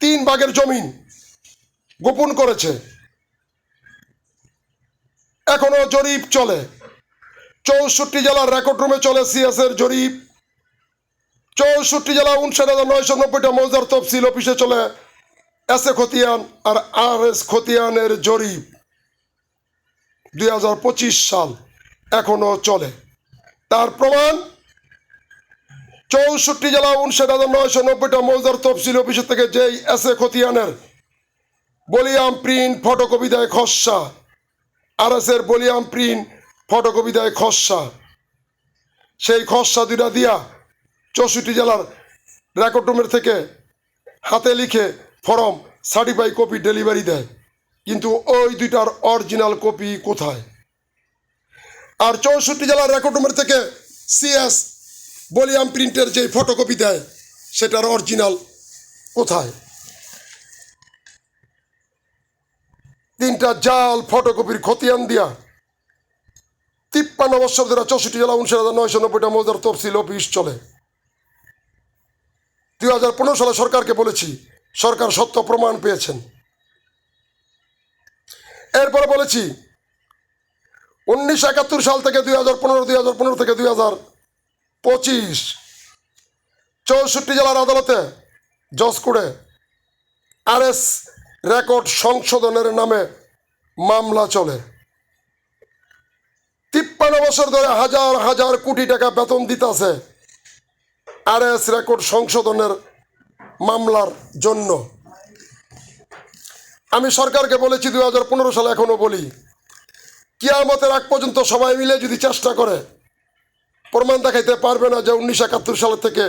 3 ভাগের জমিন গোপন করেছে। এখনো জরিপ চলে, 64 জেলার রেকর্ড রুমে চলে সিএস এর জরিপ, 64 জেলা 59,990টা মৌজার তফসিল অফিসে চলে এস এ খতিয়ান আর আর এস খতিয়ানের জরিপ। 2025 সাল এখনো চলে। তার প্রমাণ 64 জেলা 59,990টা মৌজার তফসিল অফিসের থেকে যেই এস এ খতিয়ানের বলিয়াম প্রিন্ট ফটোকপি দেয় খসড়া, আর এস এর বলিয়াম প্রিন্ট ফটোকপি দেয় খসড়া, সেই খসড়া দুটা দিয়া 64 জেলার রেকর্ড রুমের থেকে হাতে লিখে ফর্ম সার্টিফাই কপি ডেলিভারি দেয়। কিন্তু ওই দুইটার অরিজিনাল কপি কোথায়? আর 64 জেলার রেকর্ড রুমের থেকে সিএস ভলিউম প্রিন্টের যে ফটোকপি দেয় সেটার অরিজিনাল কোথায়? তিনটা জাল ফটোকপির খতিয়ান দিয়া 53 বছর ধরে 64 জেলা 59,990টা মৌজার তফসিল অফিস চলে। 2015 সালে সরকারকে বলেছি, সরকার সত্য প্রমাণ পেয়েছেন। এরপরে বলেছি 1971 সাল থেকে 2015 থেকে 2025 64 জেলার আদালতে জজ করে আরএস রেকর্ড সংশোধনের নামে মামলা চলে। 53 বছর ধরে হাজার হাজার কোটি টাকা বেতন দিতেছে আরএস রেকর্ড সংশোধনের মামলার জন্য। আমি সরকারকে বলেছি 2015 সালে, এখনো বলি, কিয়ামতের আগ পর্যন্ত সবাই মিলে যদি চেষ্টা করে প্রমাণ দেখাইতে পারবে না যে 1971 সাল থেকে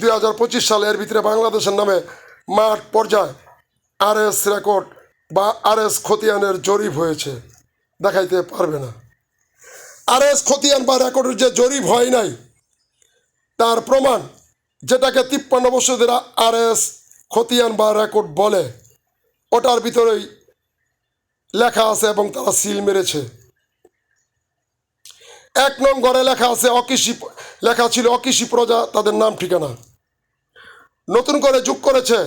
2025 সালের ভিতরে বাংলাদেশের নামে মাঠ পর্যায়ে আরএস রেকর্ড বা আরএস খতিয়ানের জরিপ হয়েছে, দেখাইতে পারবে না। আরএস খতিয়ান বা রেকর্ডের যে জরিপ হয় নাই তার প্রমাণ, যেটাকে 53 বছর ধরে আরএস খতিয়ান বা রেকর্ড বলে, ওটার ভিতরেই লেখা আছে এবং তারা সিল মেরেছে। 1 নং ঘরে লেখা আছে লেখা ছিল অকৃষি প্রজা, তাদের নাম ঠিকানা। নতুন করে যোগ করেছে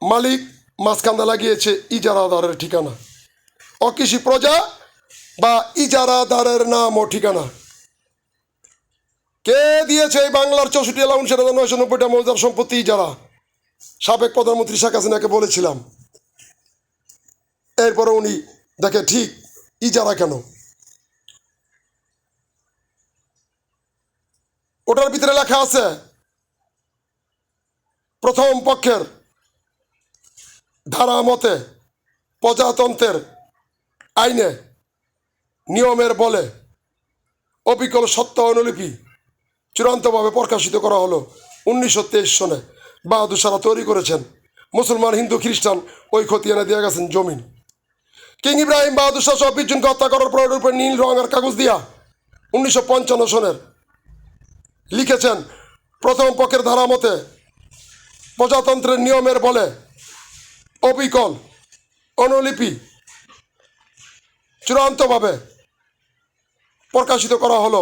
মালিক, মাঝখানে লাগিয়েছে ইজারাদারের ঠিকানা। অকৃষি প্রজা বা ইজারাদারের নাম ও ঠিকানা কে দিয়েছে? এই বাংলার 64 জেলা 59,990টা মৌজার সম্পত্তি ইজারা। সাবেক প্রধানমন্ত্রী শেখ হাসিনাকে বলেছিলাম, এরপরে উনি দেখে ঠিক ইজারা কেন। ওটার ভিতরে লেখা আছে প্রথম পক্ষের ধারা মতে প্রজাতন্ত্রের আইনে নিয়মের বলে অবিকল সত্য অনুলিপি চূড়ান্তভাবে প্রকাশিত করা হলো 1923 সনে। বাহাদুর সারা তৈরি করেছেন। মুসলমান, হিন্দু, খ্রিস্টান ওই খতিয়ানে দিয়ে গেছেন জমিন। কিং ইব্রাহিম বাহাদুর শাহ 20 জনকে হত্যা করার পর উপরে নীল রঙের কাগজ দিয়া 1955 সনের লিখেছেন প্রথম পক্ষের ধারা মতে প্রজাতন্ত্রের নিয়মের বলে অবিকল অনুলিপি চূড়ান্তভাবে প্রকাশিত করা হলো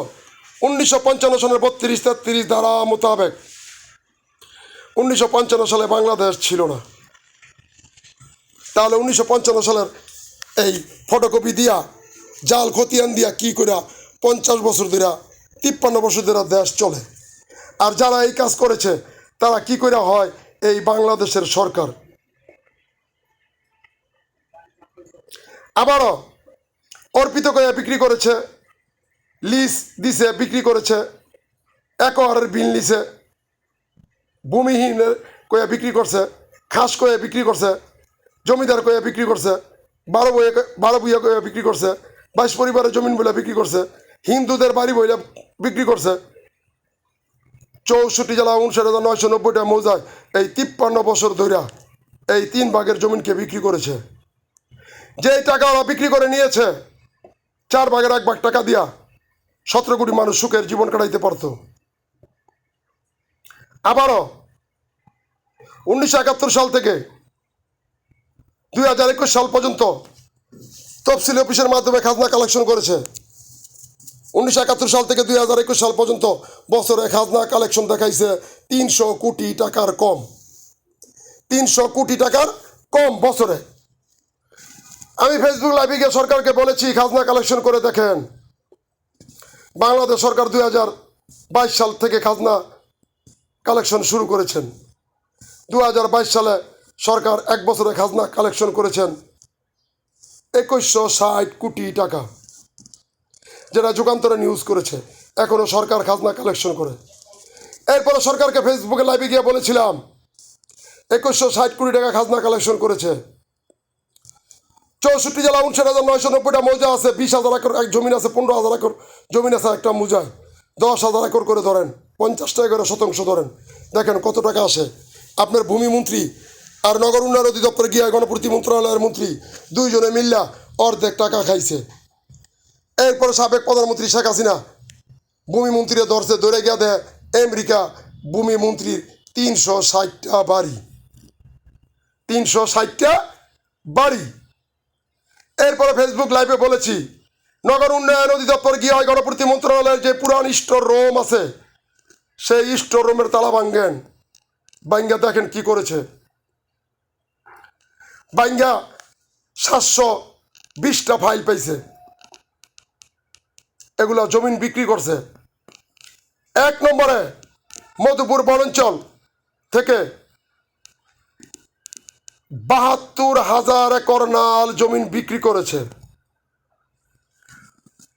1955 সনের 32-33 ধারা মোতাবেক। 1955 সালে বাংলাদেশ ছিল না। তাহলে 1955 সালের এই ফটোকপি দিয়া জাল খতিয়ান দিয়া কি করে 50 বছর ধরে 53 বছর ধরে দেশ চলে? আর যারা এই কাজ করেছে তারা কি করে হয় এই বাংলাদেশের সরকার? আবারও অর্পিত করে বিক্রি করেছে, লিজ দিছে, বিক্রি করেছে, একরের বিল নিছে, ভূমিহীন কয়ে বিক্রি করছে, খাস কয়ে বিক্রি করছে, জমিদার কয়ে বিক্রি করছে, 12 ভূঁইয়া কয়ে বিক্রি করছে, 22 পরিবারের জমিন বলে বিক্রি করছে, হিন্দুদের বাড়ি বইলে বিক্রি করছে। 64 জেলা 59,990টা মৌজায় এই 53 বছর ধরে এই 3 ভাগের জমিনকে বিক্রি করেছে। যেই টাকা ওরা বিক্রি করে নিয়েছে, 4 ভাগের 1 ভাগ টাকা দিয়া 17 কোটি মানুষ সুখের জীবন কাটাইতে পারত। আবারও 1971 সাল থেকে 2021 সাল পর্যন্ত তফসিল অফিসের মাধ্যমে খাজনা কালেকশন করেছে। 1971 সাল থেকে 2021 সাল পর্যন্ত বছরে খাজনা কালেকশন দেখাইছে 300 কোটি টাকার কম। 300 কোটি টাকার কম বছরে। আমি ফেসবুক লাইভে গিয়ে সরকারকে বলেছি, খাজনা কালেকশন করে দেখেন। বাংলাদেশ সরকার 2022 সাল থেকে খাজনা কালেকশন শুরু করেছেন। 2022 সালে সরকার 1 বছরে খাজনা কালেকশন করেছেন 2160 কোটি টাকা, যেটা যুগান্তরে নিউজ করেছে। এখনও সরকার খাজনা কালেকশন করে। এরপরে সরকারকে ফেসবুকে লাইভে গিয়ে বলেছিলাম 2160 কোটি টাকা খাজনা কালেকশন করেছে। 64 জেলা 59,990টা মৌজা আছে, 20,000 একর জমিন আছে, 15,000 একর জমিন আছে একটা মৌজায়। 10,000 একর করে ধরেন, 50 টাকা করে শতাংশ ধরেন, দেখেন কত টাকা আসে। আপনার ভূমিমন্ত্রী আর নগর উন্নয়ন অধিদপ্তর গিয়া গণপূর্তি মন্ত্রণালয়ের মন্ত্রী দুইজনে মিল্লা অর্ধেক টাকা খাইছে। এরপরে সাবেক প্রধানমন্ত্রী শেখ হাসিনা ভূমি মন্ত্রীরা ধরে গিয়া দেয় আমেরিকা ভূমি মন্ত্রীর 360টা বাড়ি, 360টা বাড়ি। এরপরে ফেসবুক লাইভে বলেছি নগর উন্নয়ন অধিদপ্তর গিয়ে গণপূর্তি মন্ত্রণালয়ের যে পুরান স্টোর রুম আছে সেই স্টোর রুমের তালা ভাঙ্গেন। ভাঙ্গা দেখেন কি করেছে। ভাঙ্গা 720টা ফাইল পাইছে, এগুলা জমিন বিক্রি করছে। 1 নম্বরে মধুপুর বনাঞ্চল থেকে 72,000 একর নাল জমিন বিক্রি করেছে।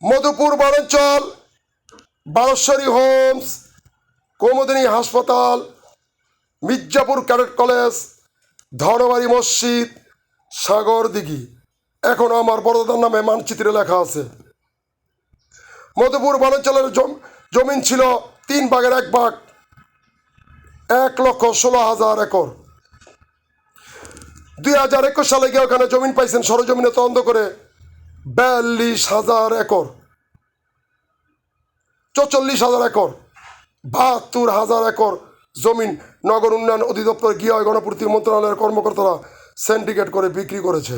মধুপুর বনাঞ্চল, বারশ্বরী হোমস, কৌমুদিনী হাসপাতাল, মির্জাপুর ক্যাডেট কলেজ, ধনবাড়ি মসজিদ, সাগর দিঘি এখনো আমার বড়দাদার নামে মানচিত্রে লেখা আছে। মধুপুর বনাঞ্চলের জমিন ছিল 3 ভাগের 1 ভাগ, 1,16,000 একর। 2021 সালে গিয়ে ওখানে জমিন পাইছেন সরজমিনে তদন্ত করে 42,000 একর, 44,000 একর, 72,000 একর জমিন নগর উন্নয়ন অধিদপ্তর গিয়ে গণপূর্তি মন্ত্রণালয়ের কর্মকর্তারা সিন্ডিকেট করে বিক্রি করেছে।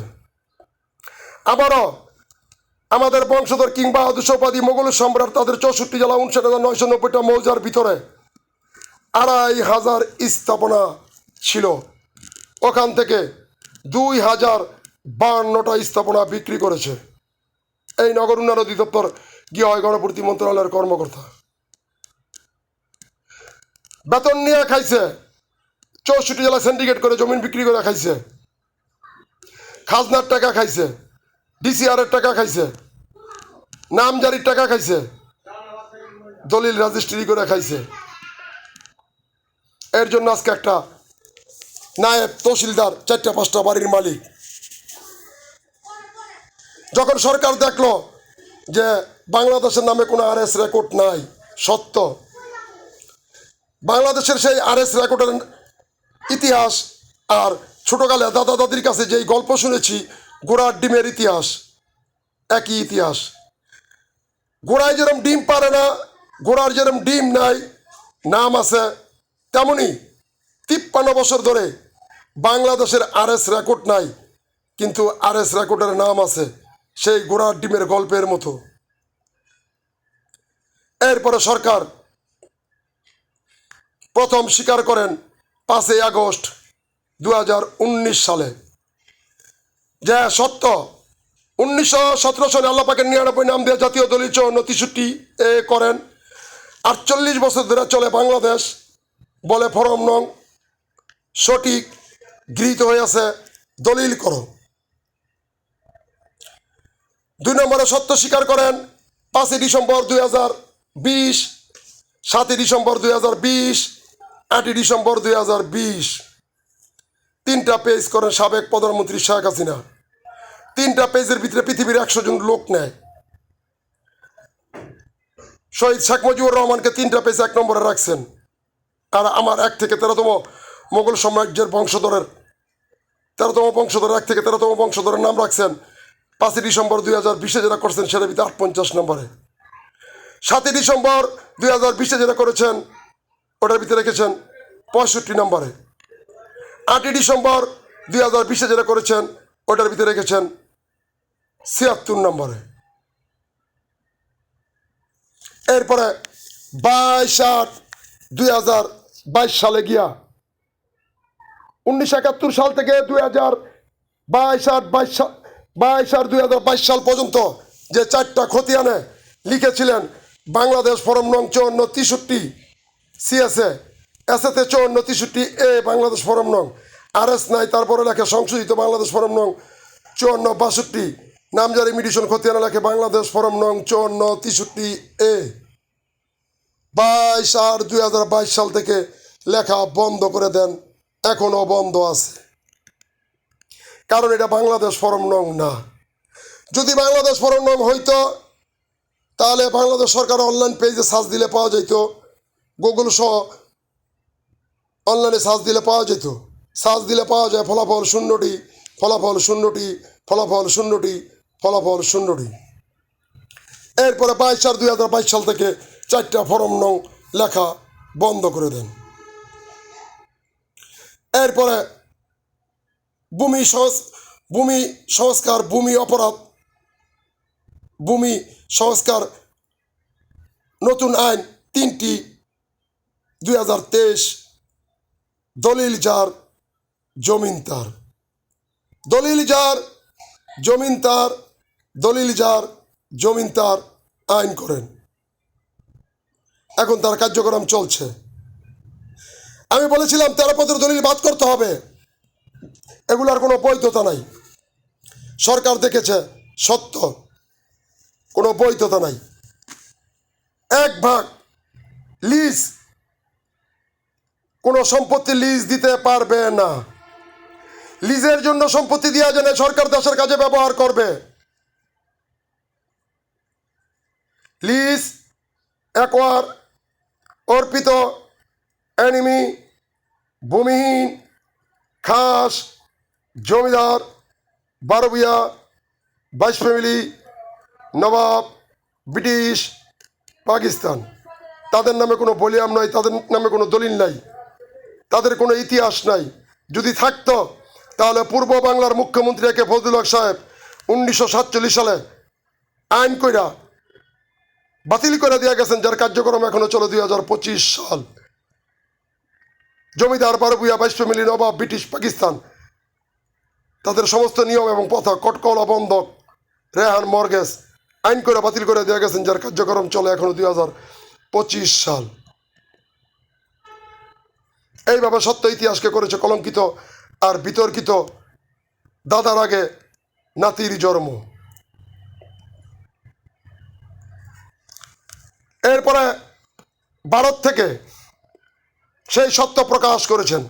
আবারও আমাদের বংশধর কিং বাহাদুর উপাধি মোগল সম্রাট তাদের 64 জেলা 59,990টা মৌজার ভিতরে 2,500 স্থাপনা ছিল। ওখান থেকে 2,052টা স্থাপনা বিক্রি করেছে এই নগর উন্নয়ন অধিদপ্তর গিয়ে গণপূর্তি মন্ত্রণালয়ের কর্মকর্তা। বেতন নিয়ে খাইছে, 64 জেলা সিন্ডিকেট করে জমিন বিক্রি করে খাইছে, খাজনার টাকা খাইছে, ডিসিআরের টাকা খাইছে, নামজারির টাকা খাইছে, দলিল রেজিস্ট্রি করে খাইছে। এর জন্য আজকে একটা নায়েব তহসিলদার 4-5টা বাড়ির মালিক। যখন সরকার দেখলো যে বাংলাদেশের নামে কোনো আরএস রেকর্ড নাই, সত্য বাংলাদেশের সেই আরএস রেকর্ডের ইতিহাস আর ছোটকালে দাদা দাদির কাছে যেই গল্প শুনেছি ঘোড়ার ডিমের ইতিহাস, একই ইতিহাস। ঘোড়ায় যেরকম ডিম পারে না, ঘোড়ার যেরকম ডিম নাই, নাম আছে, তেমনি 53 বছর ধরে বাংলাদেশের আরএস রেকর্ড নাই, কিন্তু আরএস রেকর্ডের নাম আছে, সেই ঘোড়ার ডিমের গল্পের মতো। এরপরে সরকার প্রথম স্বীকার করেন 5 আগস্ট 2019 সালে যে সত্য 1917 সালে আল্লাহ পাকের 99 নাম দিয়ে জাতীয় দলিল 54 করেন। 48 বছর ধরে চলে বাংলাদেশ বলে ফরম নং সঠিক গৃহীত হয়ে আছে, দলিল করো। 2 নম্বরে সত্য স্বীকার করেন 5 ডিসেম্বর 2020, 7 ডিসেম্বর 2020, 8 ডিসেম্বর 2020। 3টা পেজ করেন সাবেক প্রধানমন্ত্রী শেখ হাসিনা। 3টা পেজের ভিতরে পৃথিবীর 100 জন লোক নেয়। শহীদ শেখ মুজিবুর রহমানকে 3টা পেজ 1 নম্বরে রাখছেন। আর আমার 1 থেকে 13তম মোগল সাম্রাজ্যের বংশধরের 13তম বংশধর 1 থেকে 13তম বংশধরের নাম রাখছেন 5 ডিসেম্বর 2020 যেটা করছেন সেটার ভিতরে 58 নম্বরে। 7 ডিসেম্বর 2020 যেটা করেছেন ওটার ভিতরে রেখেছেন 65 নম্বরে। 8 ডিসেম্বর 2020 যেটা করেছেন ওটার ভিতরে রেখেছেন 76 নম্বরে। এরপরে 22/8/2022 সালে গিয়া 1971 সাল থেকে 22/8/2022 সাল পর্যন্ত যে 4টা খতিয়ানে লিখেছিলেন বাংলাদেশ ফরম নং 54-63 সিএসএ, এসএতে 54-63 বাংলাদেশ ফরম নং, আরএস নাই, তারপরে লেখে সংশোধিত বাংলাদেশ ফরম নং 54-62, নামজারি মিডিশন খতিয়ানে লেখে বাংলাদেশ ফরম নং 54-63 22/8/2022 সাল থেকে লেখা বন্ধ করে দেন, এখনো বন্ধ আছে, কারণ এটা বাংলাদেশ ফরম নং না। যদি বাংলাদেশ ফরম নং হইতো তাহলে বাংলাদেশ সরকার অনলাইন পেজে সার্চ দিলে পাওয়া যেত, গুগল সহ অনলাইনে সার্চ দিলে পাওয়া যেত। সার্চ দিলে পাওয়া যায় ফলাফল শূন্যটি, ফলাফল শূন্যটি, ফলাফল শূন্যটি, ফলাফল শূন্যটি। এরপরে 22/4/2022 সাল থেকে 4টা ফরম নং লেখা বন্ধ করে দেন। এরপরে ভূমি সংস্কার, ভূমি অপরাধ, ভূমি সংস্কার নতুন আইন 3টি 2023, দলিল যার জমিন তার, দলিল যার জমিন তার, দলিল যার জমিন তার আইন করেন। এখন তার কার্যক্রম চলছে। আমি বলেছিলাম 13 পদের দলিল বাদ করতে হবে, এগুলার কোনো বৈধতা নাই। সরকার দেখেছে সত্য, কোনো বৈধতা নাই। 1 ভাগ লিজ, কোনো সম্পত্তি লিজ দিতে পারবে না। লিজের জন্য সম্পত্তি দেওয়া যায় না, সরকার দেশের কাজে ব্যবহার করবে। লিজ, একোয়ার, অর্পিত, এনিমি, ভূমিহীন, খাস, জমিদার, 12 ভূঁইয়া, 22 ফ্যামিলি, নবাব, ব্রিটিশ, পাকিস্তান, তাদের নামে কোনো বলিয়াম নাই, তাদের নামে কোনো দলিল নাই, তাদের কোনো ইতিহাস নাই। যদি থাকতো তাহলে পূর্ব বাংলার মুখ্যমন্ত্রী একে ফজলুল হক সাহেব 1947 সালে আইন কইরা বাতিল করে দিয়ে গেছেন, যার কার্যক্রম এখনো চলে 2025 সাল। জমিদার, 12 ভূঁইয়া, 22 ফ্যামিলি, নবাব, ব্রিটিশ, পাকিস্তান, তাদের সমস্ত নিয়ম এবং প্রথা, কটকলা বন্ধক, রেহান, মর্গেজ আইন করে বাতিল করে দিয়ে গেছেন, যার কার্যক্রম চলে এখনো 2025 সাল। এইভাবে সত্য ইতিহাসকে করেছে কলঙ্কিত আর বিতর্কিত। দাদার আগে নাতির জন্ম। এরপরে ভারত থেকে সেই সত্য প্রকাশ করেছেন,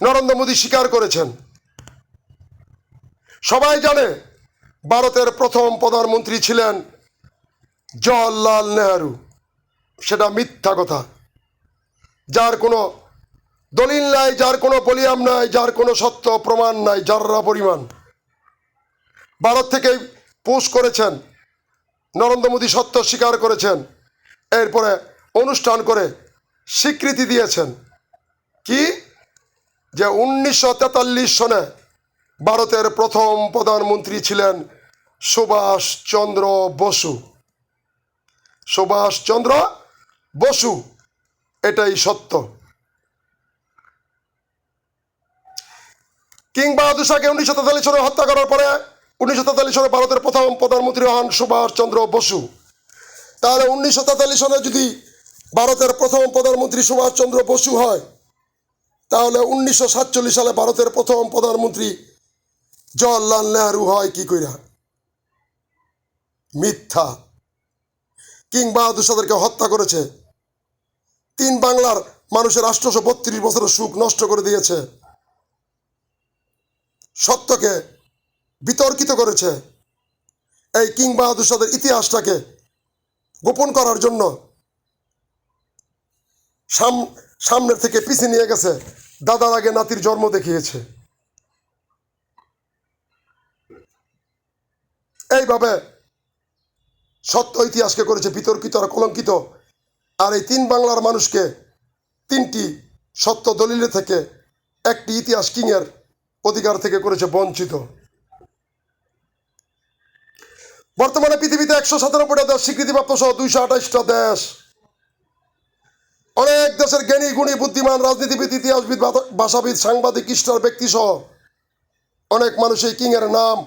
নরেন্দ্র মোদী স্বীকার করেছেন। সবাই জানে ভারতের প্রথম প্রধানমন্ত্রী ছিলেন জওহরলাল নেহরু। সেটা মিথ্যা কথা, যার কোনো দলিল নাই, যার কোনো বলিয়াম নাই, যার কোনো সত্য প্রমাণ নাই, যাররা পরিমাণ। ভারত থেকেই পোস্ট করেছেন, নরেন্দ্র মোদী সত্য স্বীকার করেছেন। এরপরে অনুষ্ঠান করে স্বীকৃতি দিয়েছেন কি, যে 1943 সনে ভারতের প্রথম প্রধানমন্ত্রী ছিলেন সুভাষচন্দ্র বসু। সুভাষচন্দ্র বসু, এটাই সত্য। কিং বাহাদুর শাহকে 1943 সনে হত্যা করার পরে 1943 সনে ভারতের প্রথম প্রধানমন্ত্রী হন সুভাষচন্দ্র বসু। তাহলে 1943 সনে যদি ভারতের প্রথম প্রধানমন্ত্রী সুভাষচন্দ্র বসু হয়, তাহলে 1947 সালে ভারতের প্রথম প্রধানমন্ত্রী জওহরলাল নেহরু হয় কি কইরা? মিথ্যা। কিং বাহাদুর শাহদেরকে হত্যা করেছে, 3 বাংলার মানুষের 832 বছরের সুখ নষ্ট করে দিয়েছে, সত্যকে বিতর্কিত করেছে। এই কিং বাহাদুর শাহের ইতিহাসটাকে গোপন করার জন্য সামনের থেকে পিছিয়ে নিয়ে গেছে, দাদার আগে নাতির জন্ম দেখিয়েছে। এইভাবে সত্য ইতিহাসকে করেছে বিতর্কিত আর কলঙ্কিত। আর এই 3 বাংলার মানুষকে 3টি সত্য দলিলে থেকে একটি ইতিহাস কিংয়ের অধিকার থেকে করেছে বঞ্চিত। বর্তমানে পৃথিবীতে 197টা দেশ স্বীকৃতিপ্রাপ্ত সহ 228টা দেশ। অনেক দেশের জ্ঞানী গুণী বুদ্ধিমান রাজনীতিবিদ, ইতিহাসবিদ, ভাষাবিদ, সাংবাদিক, স্টার ব্যক্তি সহ অনেক মানুষ এই কিংয়ের নাম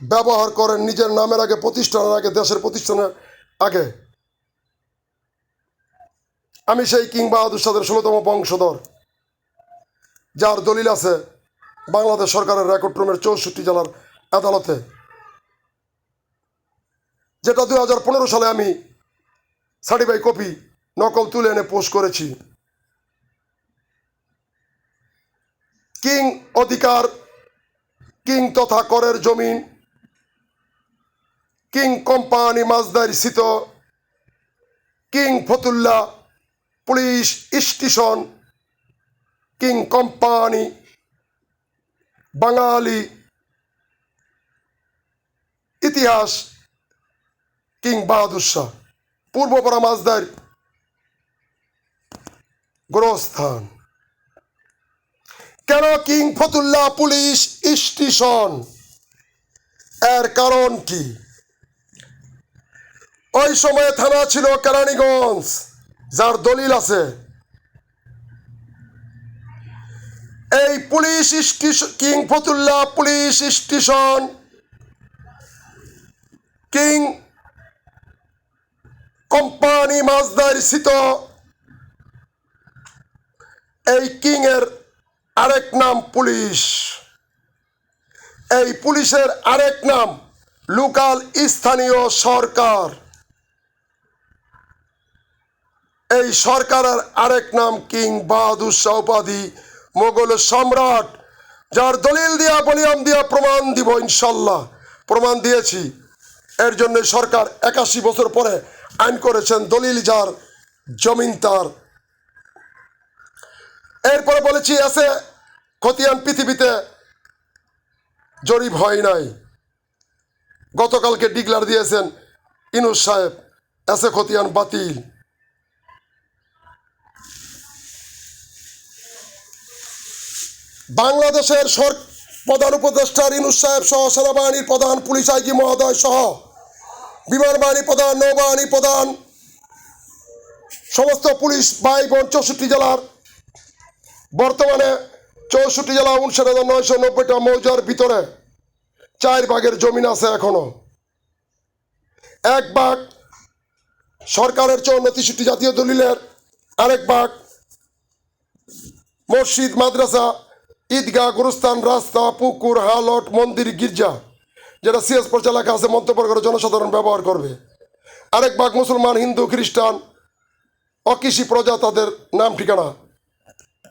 ব্যবহার করেন নিজের নামের আগে, প্রতিষ্ঠানের আগে, দেশের প্রতিষ্ঠানের আগে। আমি সেই কিং বাহাদুর শাহের 16তম বংশধর, যার দলিল আছে বাংলাদেশ সরকারের রেকর্ড রুমের 64 জেলার আদালতে, যেটা 2015 সালে আমি সার্টিফাইড কপি নকল তুলে এনে পোস্ট করেছি। কিং অধিকার, কিং তথা করের জমিন, কিং কোম্পানি মাঝদার স্থিত king Fatullah police station, king company, Bangali ইতিহাস, কিং বাহাদুর শাহ, পূর্বপাড়া মাঝদার গোরস্থান। কেন কিং ফতুল্লাহ পুলিশ স্টেশন? এর কারণ কি? ওই সময়ে থানা ছিল কেরানীগঞ্জ, যার দলিল আছে। এই police station, king Fatullah police station, king company Majhdar স্থিত। এই কিং এর আরেক নাম পুলিশ। এই পুলিশের আরেক নাম লোকাল স্থানীয় সরকার। এই সরকারের আরেক নাম কিং বাহাদুর শাহ উপাধি, মোগল সম্রাট, যার দলিল দিয়া বলিয়াম দিয়া প্রমাণ দিব, ইনশাল্লাহ প্রমাণ দিয়েছি। এর জন্য সরকার 81 বছর পরে আইন করেছেন, দলিল যার জমিন তার। এরপরে বলেছি আছে খতিয়ান পৃথিবীতে জরিপ হয় নাই। গতকালকে ডিক্লার দিয়েছেন ইনুস সাহেব, আছে খতিয়ান বাতিল। বাংলাদেশের প্রধান উপদেষ্টার ইনুস সাহেব সহ সেনাবাহিনীর প্রধান, পুলিশ আইজি মহোদয় সহ বিমান বাহিনী প্রধান, নৌবাহিনী প্রধান, সমস্ত পুলিশ ভাই বোন 64 জেলার, বর্তমানে 64 জেলা 59,990টা মৌজার ভিতরে 4 ভাগের জমিন আছে এখনো। 1 ভাগ সরকারের 54-63 জাতীয় দলিলের, আরেক ভাগ মসজিদ, মাদ্রাসা, ঈদগাহ, গুরুস্থান, রাস্তা, পুকুর, হালট, মন্দির, গির্জা, যেটা সিএস পর্চা লেখা আছে, মন্তব্য করে জনসাধারণ ব্যবহার করবে। আরেক ভাগ মুসলমান, হিন্দু, খ্রিস্টান, অকৃষি প্রজা, তাদের নাম ঠিকানা।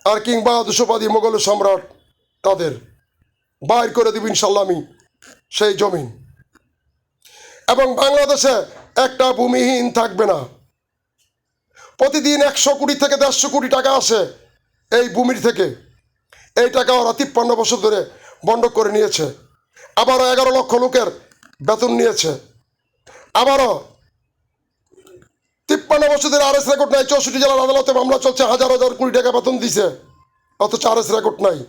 আর কিং বাহাদুর উপাধি, মোগল সম্রাট, তাদের বাইর করে দিব ইনশাল্লাহ আমি সেই জমিন। এবং বাংলাদেশে একটা ভূমিহীন থাকবে না। প্রতিদিন 100 কোটি থেকে 150 কোটি টাকা আসে এই ভূমির থেকে। এই টাকা ওরা 53 বছর ধরে বন্ধক করে নিয়েছে। আবারও 11 লক্ষ লোকের বেতন নিয়েছে। আবারও 53 বছর ধরে আরএস রেকর্ড নাই। 64 জেলার আদালতে মামলা চলছে, হাজার হাজার কোটি টাকা বেতন দিছে, অথচ আরএস রেকর্ড নাই।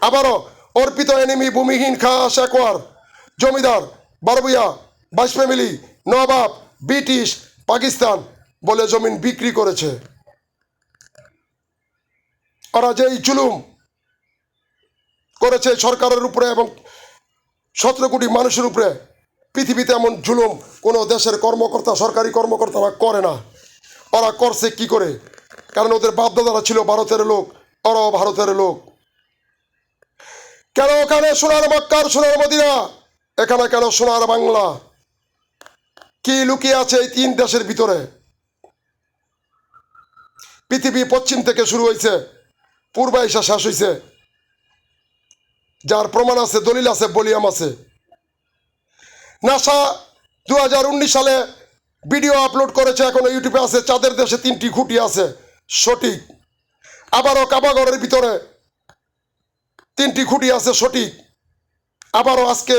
আবারও অর্পিত এনিমি, ভূমিহীন, খাস, একোয়ার, জমিদার, বারবুয়া, 22 ফ্যামিলি, নবাব, ব্রিটিশ, পাকিস্তান বলে জমিন বিক্রি করেছে। ওরা যেই জুলুম করেছে সরকারের উপরে এবং 17 কোটি মানুষের উপরে, পৃথিবীতে এমন জুলুম কোনো দেশের কর্মকর্তা, সরকারি কর্মকর্তারা করে না। ওরা করছে কি করে? কারণ ওদের বাপদাদারা ছিল ভারতের লোক, ওরাও ভারতের লোক। কেন ওখানে সোনার মক্কার, সোনার মদিনা, এখানে কেন সোনার বাংলা? কি লুকিয়ে আছে এই 3 দেশের ভিতরে? পৃথিবী পশ্চিম থেকে শুরু হয়েছে, পূর্বে এসে শেষ হয়েছে, যার প্রমাণ আছে, দলিল আছে, বলিয়াম আছে। নাসা 2019 সালে ভিডিও আপলোড করেছে, এখনো ইউটিউবে আছে, চাঁদের দেশে 3টি খুঁটি আছে, সঠিক। আবারও কাবাগরের ভিতরে 3টি খুঁটি আছে, সঠিক। আবারও আজকে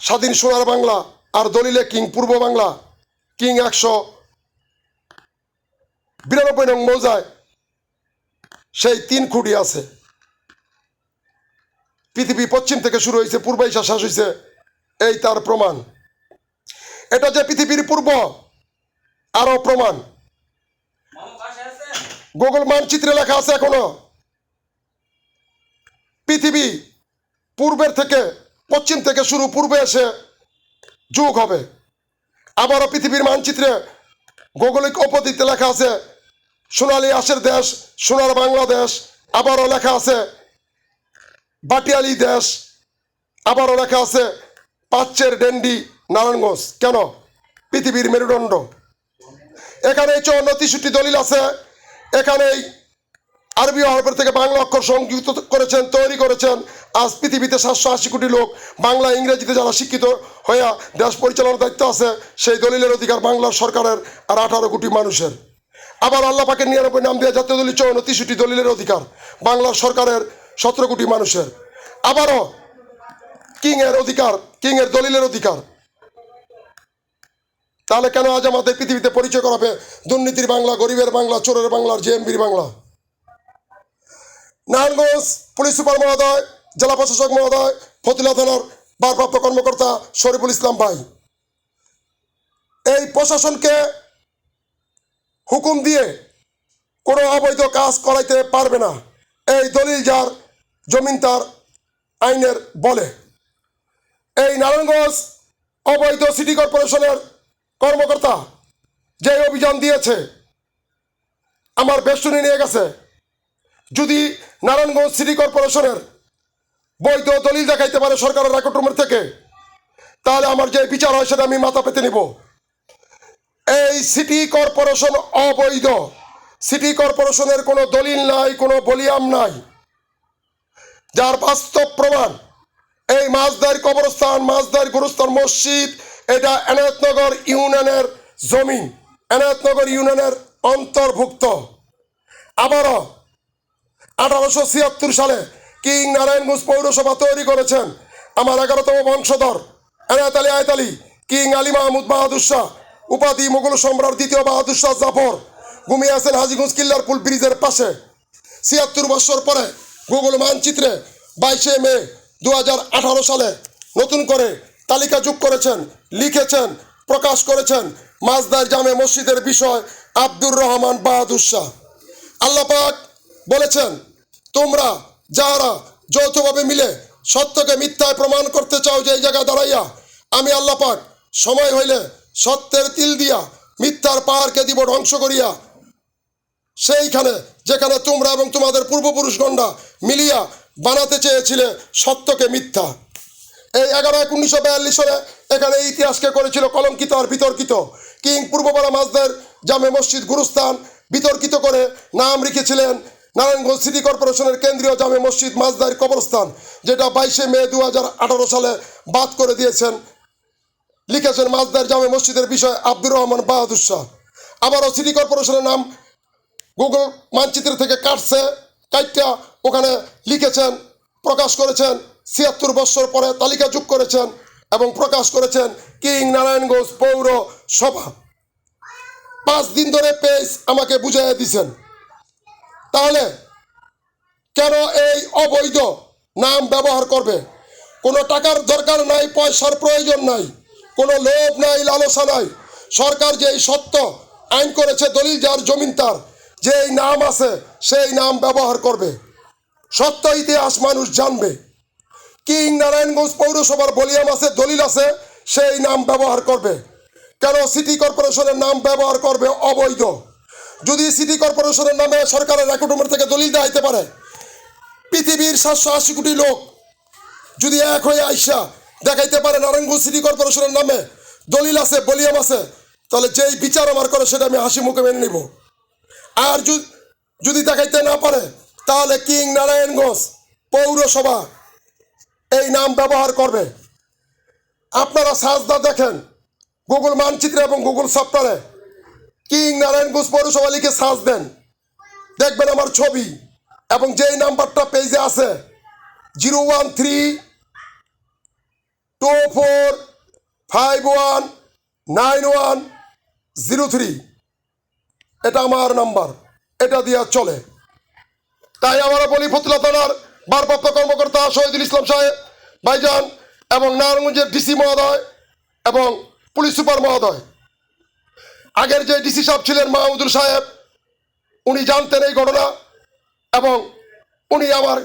স্বাধীন সোনার বাংলা আর দলিলে কিং পূর্ব বাংলা, কিং 192 নং মৌজায় সেই 3 খুঁটি আছে। পৃথিবী পশ্চিম থেকে শুরু হয়েছে, পূর্বে এসে শেষ হয়েছে, এই তার প্রমাণ। এটা যে পৃথিবীর পূর্ব, আরো প্রমাণ। গুগল মানচিত্রে লেখা আছে এখনো পৃথিবী পূর্বের থেকে, পশ্চিম থেকে শুরু, পূর্বে এসে যুগ হবে। আবারও পৃথিবীর মানচিত্রে ভৌগোলিক অপদিতে লেখা আছে সোনালী আঁশের দেশ, সোনার বাংলাদেশ। আবারও লেখা আছে বাটিয়ালি দেশ। আবারও লেখা আছে পাচ্চের ডেন্ডি, নারায়ণগঞ্জ। কেন? পৃথিবীর মেরুদণ্ড। এখানে 54-63 দলিল আছে। এখানেই আরবি হরফের থেকে বাংলা অক্ষর সংযুক্ত করেছেন, তৈরি করেছেন। আজ পৃথিবীতে 780 কোটি লোক বাংলা, ইংরেজিতে যারা শিক্ষিত হইয়া দেশ পরিচালনার দায়িত্ব আছে, সেই দলিলের অধিকার বাংলার সরকারের আর 18 কোটি মানুষের। আবার আল্লাহ পাকের 99 নাম দিয়ে জাতীয় দলিল 54 63 দলিলের অধিকার বাংলার সরকারের 17 কোটি মানুষের। আবারও কিংয়ের অধিকার, কিংয়ের দলিলের অধিকার। তাহলে কেন আজ আমাদের পৃথিবীতে পরিচয় করাবে দুর্নীতির বাংলা, গরিবের বাংলা, চোরের বাংলার জেএমবির বাংলা? নারায়ণগঞ্জ পুলিশ সুপার মহোদয়, জেলা প্রশাসক মহোদয়, ফতুল্লা থানার ভারপ্রাপ্ত কর্মকর্তা শরীফুল ইসলাম ভাই, এই প্রশাসনকে হুকুম দিয়ে কোনো অবৈধ কাজ করাইতে পারবে না। এই দলিল যার, জমিন তার, আইনের বলে। এই নারায়ণগঞ্জ অবৈধ সিটি কর্পোরেশনের কর্মকর্তা যে অভিযান দিয়েছে, আমার বেষ্টনী নিয়ে গেছে, যদি নারায়ণগঞ্জ সিটি কর্পোরেশনের বৈধ দলিল দেখাইতে পারে সরকারের রেকর্ড রুমের থেকে, তাহলে আমার যে বিচার হয় সেটা আমি মাথা পেতে নিব। এই সিটি কর্পোরেশন অবৈধ, সিটি কর্পোরেশনের কোনো দলিল নাই, কোনো বলিয়াম নাই, যার বাস্তব প্রমাণ এই মাঝদার কবরস্থান, মাঝদার গুরুস্থান মসজিদ, এটা এনায়েতনগর ইউনিয়নের জমি, এনায়েতনগর ইউনিয়নের অন্তর্ভুক্ত। আবারও 1876 সালে কিং নারায়ণগঞ্জ পৌরসভা তৈরি করেছেন আমার 11তম বংশধর এনায়েত আলী আয়েত আলী, কিং আলী মাহমুদ বাহাদুর শাহ, উপাধি মুঘল সম্রাট দ্বিতীয় বাহাদুর শাহ জাফর, ঘুমিয়ে আছেন হাজীগঞ্জ কিল্লার পুল ব্রিজের পাশে। 76 বছর পরে গুগল মানচিত্রে 22 মে 2018 সালে নতুন করে তালিকা যোগ করেছেন, লিখেছেন, প্রকাশ করেছেন মাঝদার জামে মসজিদের বিষয় আব্দুর রহমান বাহাদুর শাহ। আল্লাহ পাক বলেছেন, তোমরা যারা যৌথভাবে মিলে সত্যকে মিথ্যায় প্রমাণ করতে চাও, যে এই জায়গায় দাঁড়াইয়া আমি আল্লাহ পাক সময় হইলে সত্যের তিল দিয়া মিথ্যার পাহাড়কে দিব ধ্বংস করিয়া, সেইখানে যেখানে তোমরা এবং তোমাদের পূর্বপুরুষগণরা মিলিয়া বানাতে চেয়েছিলে সত্যকে মিথ্যা। এই 11/1/1942 সালে এখানে এই ইতিহাসকে করেছিল কলঙ্কিত আর বিতর্কিত। কিং পূর্বপাড়া মাঝদার জামে মসজিদ গুরুস্থান বিতর্কিত করে নাম রেখেছিলেন নারায়ণগঞ্জ সিটি কর্পোরেশনের কেন্দ্রীয় জামে মসজিদ মাঝদার কবরস্থান, যেটা 22 মে 2018 সালে বাদ করে দিয়েছেন, লিখেছেন মাঝদার জামে মসজিদের বিষয় আব্দুর রহমান বাহাদুর শাহ। আবারও সিটি কর্পোরেশনের নাম গুগল মানচিত্র থেকে কাটটা ওখানে লিখেছেন, প্রকাশ করেছেন 76 বছর পরে তালিকা যোগ করেছেন এবং প্রকাশ করেছেন কিং নারায়ণগঞ্জ পৌরসভা। 5 দিন ধরে পেজ আমাকে বুঝাইয়া দিছেন। তাহলে কেন এই অবৈধ নাম ব্যবহার করবে? কোনো টাকার দরকার নাই, পয়সার প্রয়োজন নাই, কোনো লোভ নাই, লালসা নাই। সরকার যেই সত্য আইন করেছে, দলিল যার জমিন তার, যেই নাম আছে সেই নাম ব্যবহার করবে। সত্য ইতিহাস মানুষ জানবে। কিং নারায়ণগঞ্জ পৌরসভার বলিয়াম আছে, দলিল আছে, সেই নাম ব্যবহার করবে। কেন সিটি কর্পোরেশনের নাম ব্যবহার করবে অবৈধ? যদি সিটি কর্পোরেশনের নামে সরকারের রেকর্ড রুমের থেকে দলিল দেখাইতে পারে, পৃথিবীর 780 কোটি লোক যদি এক হয়ে আইসা দেখাইতে পারে নারায়ণগঞ্জ সিটি কর্পোরেশনের নামে দলিল আছে, বলিয়াম আছে, তাহলে যেই বিচার আমার করে সেটা আমি হাসি মুখে মেনে নিব। আর যদি দেখাইতে না পারে, তাহলে কিং নারায়ণগঞ্জ পৌরসভা এই নাম ব্যবহার করবে। আপনারা সাজদা দেখেন গুগল মানচিত্রে এবং গুগল সফটওয়্যারে, কিং নারায়ণগঞ্জ পৌরসভা লিখে সার্চ দেন, দেখবেন আমার ছবি এবং যেই নাম্বারটা পেজে আছে 01324519103, এটা আমার নাম্বার, এটা দিয়া চলে। তাই আমরা বলি ফতুল্লা থানার ভারপ্রাপ্ত কর্মকর্তা শহীদুল ইসলাম সাহেব ভাইজান এবং নারায়ণগঞ্জের ডিসি মহোদয় এবং পুলিশ সুপার মহোদয়, আগের যে ডিসি সাহেব ছিলেন মাহমুদুল সাহেব, উনি জানতেন এই ঘটনা এবং উনি আমার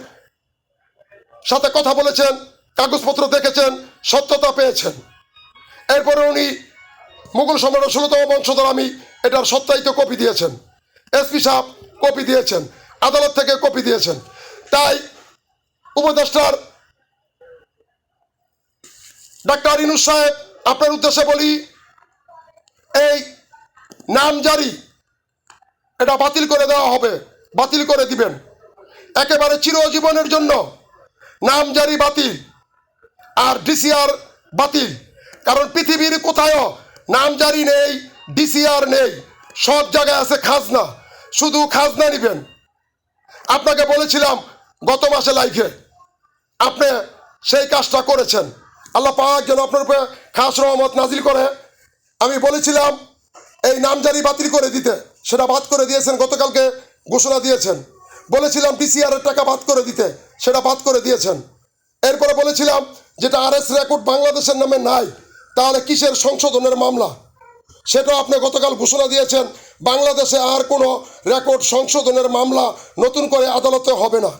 সাথে কথা বলেছেন, কাগজপত্র দেখেছেন, সত্যতা পেয়েছেন। এরপরে উনি মুঘল সম্রাটের 16তম বংশধর আমি এটার সত্যায়িত কপি দিয়েছেন, এসপি সাহেব কপি দিয়েছেন, আদালত থেকে কপি দিয়েছেন। তাই উপদেষ্টার ডাক্তার ইউনূস সাহেব, আপনার উদ্দেশ্যে বলি, এই নামজারি এটা বাতিল করে দেওয়া হবে, বাতিল করে দিবেন একেবারে চিরজীবনের জন্য। নামজারি বাতিল আর ডিসিআর বাতিল, কারণ পৃথিবীর কোথাও নামজারি নেই, ডিসিআর নেই। সব জায়গায় আছে খাজনা, শুধু খাজনা নিবেন। আপনাকে বলেছিলাম গত মাসে লাইফে, আপনি সেই কাজটা করেছেন। আল্লাহ পাক যেন আপনার উপরে খাস রহমত নাজিল করে। আমি বলেছিলাম এই নামজারি বাতিল করে দিতে, সেটা বাদ করে দিয়েছেন, গতকালকে ঘোষণা দিয়েছেন। বলেছিলাম পিসিআর এর টাকা বাদ করে দিতে, সেটা বাদ করে দিয়েছেন। এরপরে বলেছিলাম যেটা আরএস রেকর্ড বাংলাদেশের নামে নাই, তাহলে কিসের সংশোধনের মামলা, সেটাও আপনি গতকাল ঘোষণা দিয়েছেন। বাংলাদেশে আর কোনো রেকর্ড সংশোধনের মামলা নতুন করে আদালতে হবে না।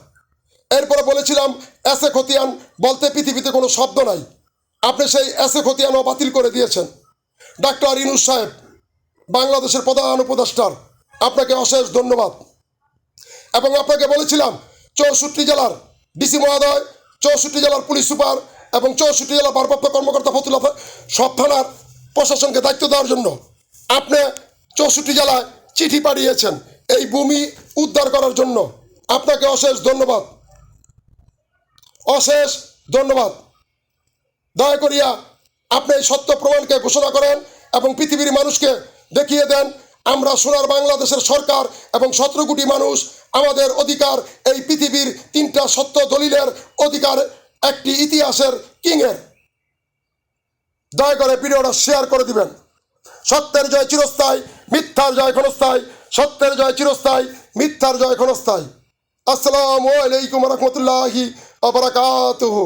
এরপরে বলেছিলাম এসে খতিয়ান বলতে পৃথিবীতে কোনো শব্দ নাই, আপনি সেই এসে খতিয়ানও বাতিল করে দিয়েছেন। ডাক্তার ইউনূস সাহেব, বাংলাদেশের প্রধান উপদেষ্টার, আপনাকে অশেষ ধন্যবাদ। এবং আপনাকে বলেছিলাম 64 জেলার ডিসি মহোদয়, 64 জেলার পুলিশ সুপার এবং 64 জেলার ভারপ্রাপ্ত কর্মকর্তা ফতুল্লা সব থানার প্রশাসনকে দায়িত্ব দেওয়ার জন্য আপনি 64 জেলায় চিঠি পাঠিয়েছেন এই ভূমি উদ্ধার করার জন্য। আপনাকে অশেষ ধন্যবাদ, অশেষ ধন্যবাদ। দয়া করিয়া আপনি এই সত্য প্রমাণকে ঘোষণা করেন এবং পৃথিবীর মানুষকে দেখিয়ে দেন আমরা সোনার বাংলাদেশের সরকার এবং 17 কোটি মানুষ আমাদের অধিকার, এই পৃথিবীর 3টা সত্য দলিলের অধিকার, একটি ইতিহাসের কিংয়ের। দয়া করে ভিডিওটা শেয়ার করে দিবেন। সত্যের জয় চিরস্থায়ী, মিথ্যার জয় ক্ষণস্থায়ী। সত্যের জয় চিরস্থায়ী, মিথ্যার জয় ক্ষণস্থায়ী। আসসালামু আলাইকুম ওয়া রাহমাতুল্লাহি ওয়া বারাকাতুহু।